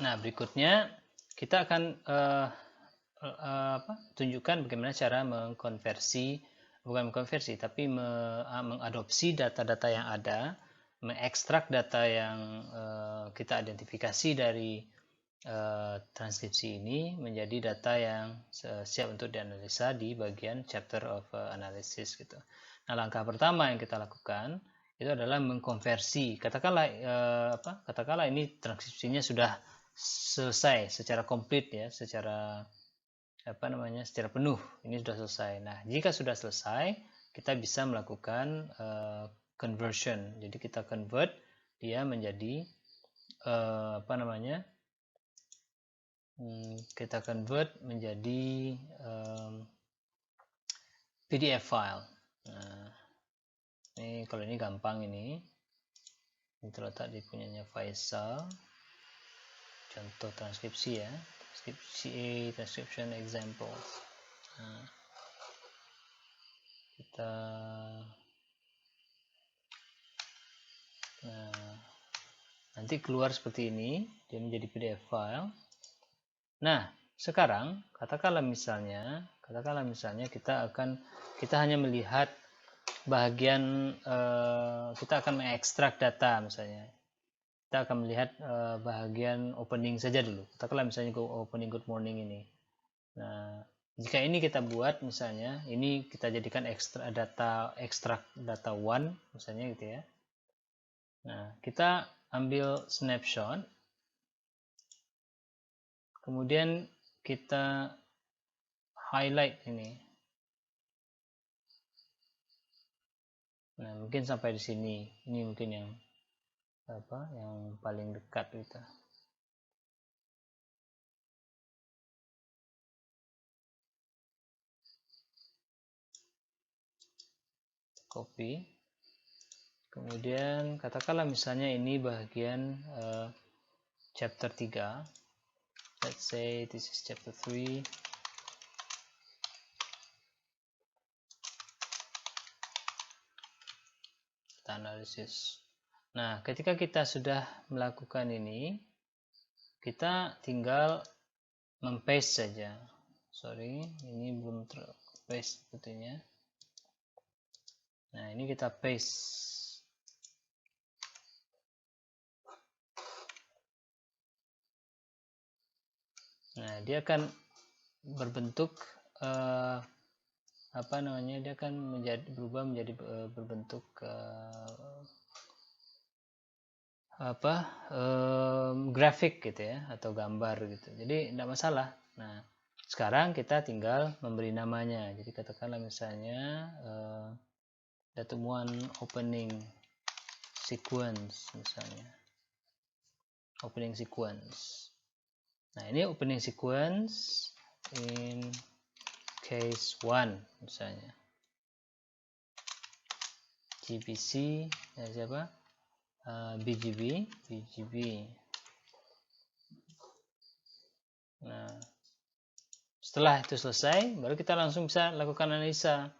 Nah, berikutnya kita akan tunjukkan bagaimana cara mengadopsi data-data yang ada, mengekstrak data yang kita identifikasi dari transkripsi ini menjadi data yang siap untuk dianalisa di bagian chapter of analysis gitu. Nah, langkah pertama yang kita lakukan itu adalah mengkonversi. Katakanlah ini transkripsinya sudah selesai secara komplit ya, secara penuh. Ini sudah selesai. Nah, jika sudah selesai, kita bisa melakukan conversion. Jadi kita convert dia menjadi kita convert menjadi PDF file. Nah, ini kalau ini gampang ini. Ini terletak di punyanya Faisal. Contoh transkripsi ya, transkripsi transcription example. Nah, nanti keluar seperti ini, dia menjadi PDF file. Nah, sekarang katakanlah misalnya kita hanya melihat bagian, kita akan mengekstrak data misalnya. Kita akan melihat bagian opening saja dulu. Katakanlah misalnya opening good morning ini. Nah, jika ini kita buat misalnya, ini kita jadikan ekstrak data one misalnya gitu ya. Nah, kita ambil snapshot. Kemudian kita highlight ini. Nah, mungkin sampai di sini. Ini mungkin yang paling dekat gitu. Copy. Kemudian katakanlah misalnya ini bagian chapter 3. Let's say this is chapter 3. Data analysis. Nah, ketika kita sudah melakukan ini, kita tinggal mempaste saja. Sorry, ini belum terpaste sebetulnya. Nah, ini kita paste. Nah, dia akan berbentuk dia akan berubah menjadi berbentuk grafik gitu ya, atau gambar gitu. Jadi tidak masalah. Nah, sekarang kita tinggal memberi namanya. Jadi katakanlah misalnya datum one opening sequence misalnya. Opening sequence. Nah, ini opening sequence in case 1 misalnya. GBC siapa? BGB. Nah, setelah itu selesai, baru kita langsung bisa lakukan analisa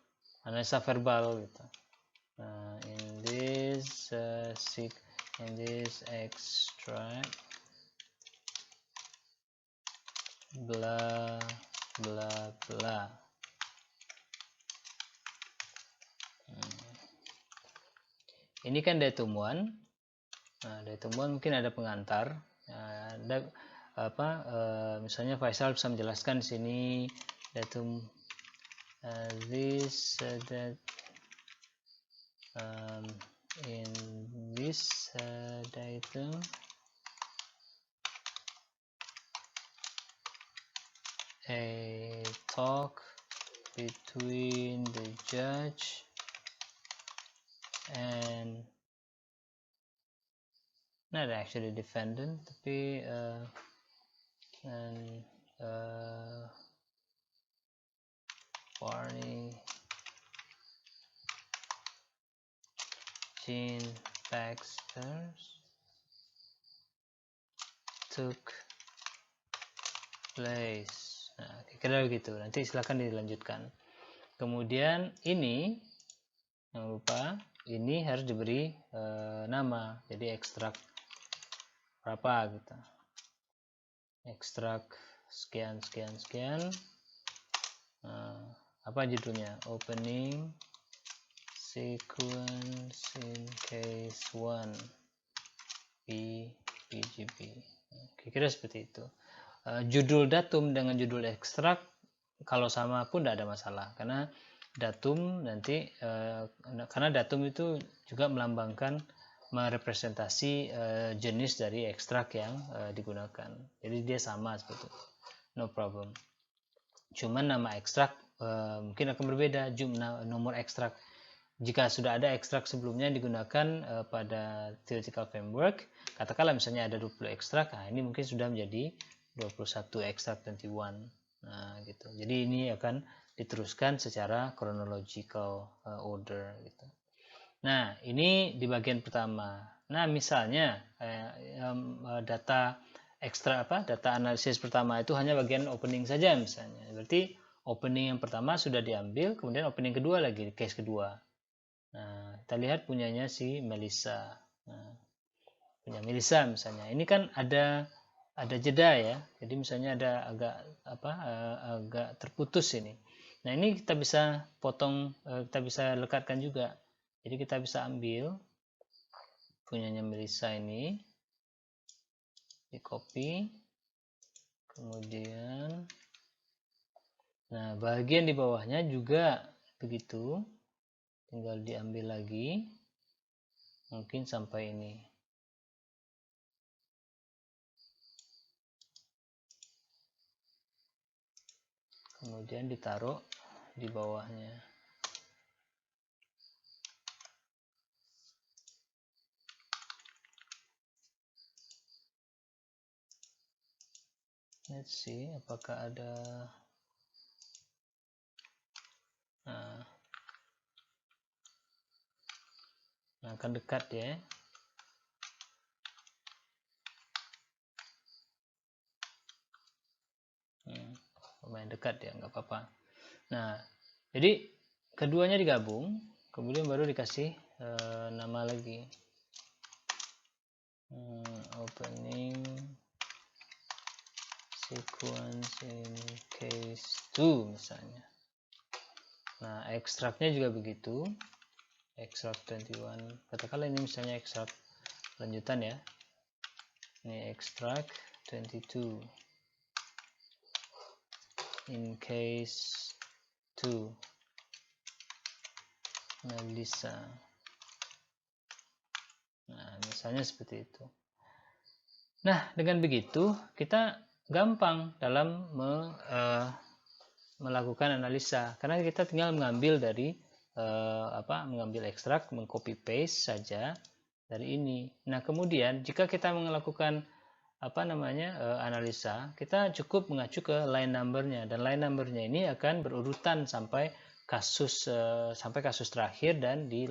verbal gitu. Nah, in this extract bla bla bla. Ini kan datum one. Nah, datum one mungkin ada pengantar. Ada misalnya Faisal bisa menjelaskan di sini datum that in this datum a talk between the judge and not actually defendant tapi Barney Jean Baxter took place. Nah, kira-kira gitu. Nanti silakan dilanjutkan. Kemudian ini jangan lupa ini harus diberi nama. Jadi ekstrak berapa gitu. Ekstrak sekian. Apa judulnya? Opening sequence in case 1 BGB. Kira-kira seperti itu. Judul datum dengan judul ekstrak kalau sama pun tidak ada masalah, karena datum nanti karena datum itu juga melambangkan merepresentasi jenis dari ekstrak yang digunakan, jadi dia sama seperti itu, no problem. Cuman nama ekstrak mungkin akan berbeda, nomor ekstrak. Jika sudah ada ekstrak sebelumnya digunakan pada theoretical framework, katakanlah misalnya ada 20 ekstrak, nah ini mungkin sudah menjadi 21 ekstrak 21. Nah, gitu. Jadi ini akan diteruskan secara chronological order gitu. Nah, ini di bagian pertama. Nah, misalnya data ekstra data analisis pertama itu hanya bagian opening saja misalnya. Berarti opening yang pertama sudah diambil, kemudian opening kedua lagi, case kedua. Nah, kita lihat punyanya si Melissa. Nah, punya Melissa misalnya. Ini kan ada jeda ya. Jadi misalnya ada agak terputus ini. Nah, ini kita bisa potong, kita bisa lekatkan juga. Jadi kita bisa ambil punyanya Melissa ini, di copy, kemudian nah bagian di bawahnya juga begitu, tinggal diambil lagi, mungkin sampai ini. Kemudian ditaruh di bawahnya. Let's see, apakah ada. Nah, akan dekat ya. Lumayan dekat ya, nggak apa-apa. Nah, jadi keduanya digabung, kemudian baru dikasih nama lagi. Opening sequence in case 2 misalnya. Nah, ekstraknya juga begitu. Ekstrak 21. Katakanlah ini misalnya ekstrak lanjutan ya. Ini ekstrak 22 in case 2 Melissa. Nah, misalnya seperti itu. Nah, dengan begitu kita gampang dalam melakukan analisa, karena kita tinggal mengambil dari mengambil ekstrak, mengcopy paste saja dari ini. Nah, kemudian jika kita melakukan analisa, kita cukup mengacu ke line number-nya, dan line number-nya ini akan berurutan sampai kasus terakhir dan di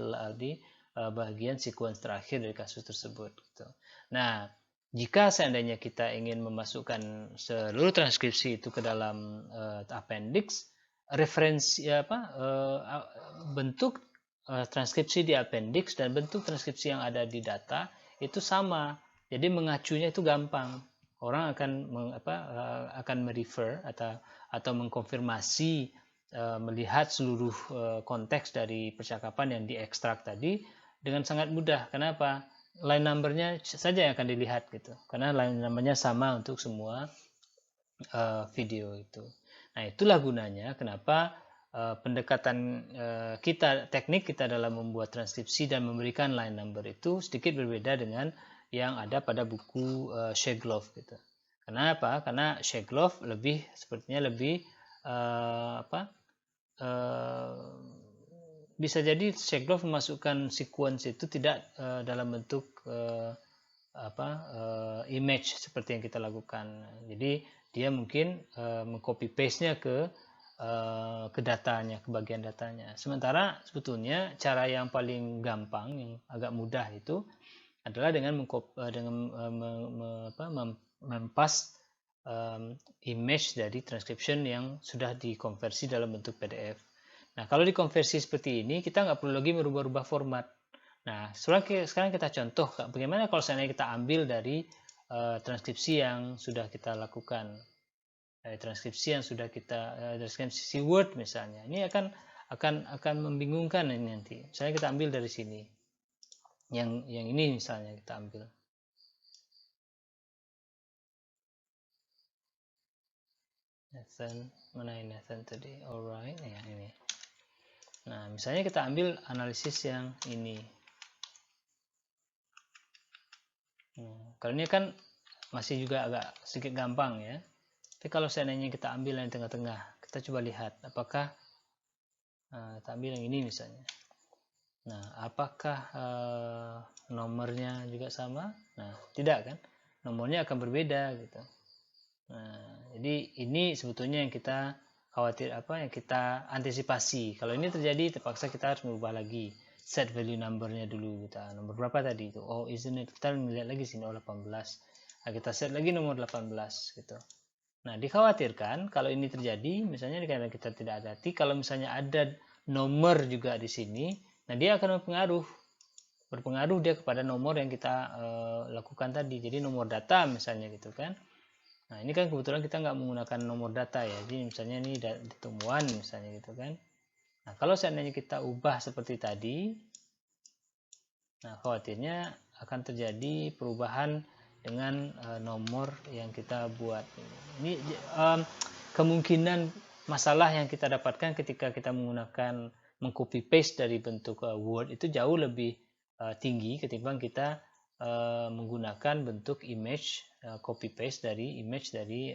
bagian sequence terakhir dari kasus tersebut gitu. Nah, jika seandainya kita ingin memasukkan seluruh transkripsi itu ke dalam appendix, referensi bentuk transkripsi di appendix dan bentuk transkripsi yang ada di data itu sama. Jadi mengacunya itu gampang. Orang akan merefer atau mengkonfirmasi melihat seluruh konteks dari percakapan yang diekstrak tadi dengan sangat mudah. Kenapa? Line number-nya saja yang akan dilihat gitu. Karena line number-nya sama untuk semua video itu. Nah, itulah gunanya kenapa pendekatan teknik kita dalam membuat transkripsi dan memberikan line number itu sedikit berbeda dengan yang ada pada buku Sheglov gitu. Kenapa? Karena Sheglov sepertinya lebih bisa jadi Sheglov memasukkan sequence itu tidak dalam bentuk image seperti yang kita lakukan. Jadi dia mungkin mengcopy paste-nya ke datanya, ke bagian datanya. Sementara sebetulnya cara yang paling gampang, yang agak mudah itu adalah dengan mempas image dari transcription yang sudah dikonversi dalam bentuk PDF. Nah, kalau dikonversi seperti ini, kita nggak perlu lagi merubah-rubah format. Nah, sekarang kita contoh bagaimana kalau seandainya kita ambil dari transkripsi yang sudah kita lakukan, transkripsi yang sudah kita transkripsi Word misalnya. Ini akan membingungkan ini nanti. Misalnya kita ambil dari sini. Yang ini misalnya kita ambil. Nathan, mana ini Nathan tadi? Alright, ya ini. Nah, misalnya kita ambil analisis yang ini. Kalau ini kan masih juga agak sedikit gampang ya. Tapi kalau seandainya kita ambil yang tengah-tengah, kita coba lihat apakah kita ambil yang ini misalnya. Nah, apakah nomornya juga sama? Nah, tidak kan? Nomornya akan berbeda gitu. Nah, jadi ini sebetulnya yang kita khawatir yang kita antisipasi. Kalau ini terjadi, terpaksa kita harus mengubah lagi. set value numbernya dulu, kita nomor berapa tadi itu, oh isn't it, kita lihat lagi sini, oh 18. Nah, kita set lagi nomor 18 gitu. Nah, dikhawatirkan kalau ini terjadi, misalnya karena kita tidak hati-hati, kalau misalnya ada nomor juga di sini, nah dia akan berpengaruh dia kepada nomor yang kita lakukan tadi. Jadi nomor data misalnya gitu kan. Nah, ini kan kebetulan kita nggak menggunakan nomor data ya. Jadi misalnya ini ditemuan misalnya gitu kan. Nah, kalau seandainya kita ubah seperti tadi, nah khawatirnya akan terjadi perubahan dengan nomor yang kita buat. Ini kemungkinan masalah yang kita dapatkan ketika kita menggunakan mengcopy paste dari bentuk Word itu jauh lebih tinggi ketimbang kita menggunakan bentuk image copy paste dari image dari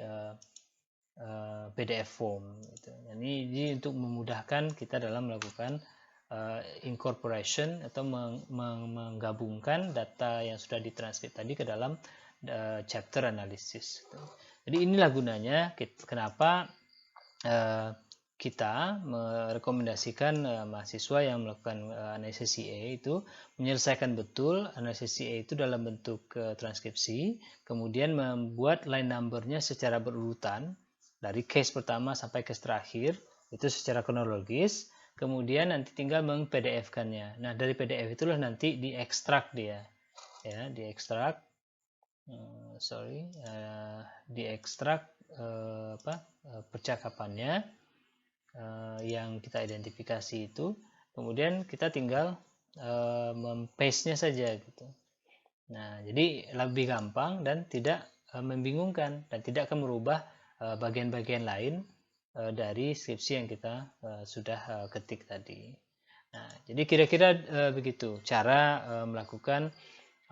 PDF form gitu. Ini untuk memudahkan kita dalam melakukan incorporation atau menggabungkan data yang sudah ditranskrip tadi ke dalam chapter analysis gitu. Jadi inilah gunanya kenapa kita merekomendasikan mahasiswa yang melakukan analisis CA itu menyelesaikan betul analisis CA itu dalam bentuk transkripsi, kemudian membuat line numbernya secara berurutan dari case pertama sampai case terakhir itu secara kronologis, kemudian nanti tinggal meng-PDF-kannya. Nah, dari PDF itulah nanti diekstrak dia, ya, diekstrak, diekstrak percakapannya yang kita identifikasi itu, kemudian kita tinggal mem-paste-nya saja gitu. Nah, jadi lebih gampang dan tidak membingungkan dan tidak akan merubah bagian-bagian lain dari skripsi yang kita sudah ketik tadi. Nah, jadi kira-kira begitu cara melakukan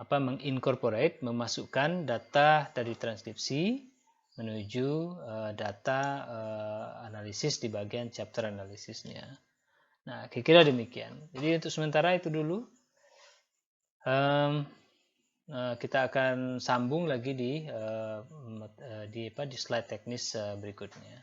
mengincorporate, memasukkan data dari transkripsi menuju data analisis di bagian chapter analisisnya. Nah, kira-kira demikian. Jadi untuk sementara itu dulu. Kita akan sambung lagi di slide teknis berikutnya.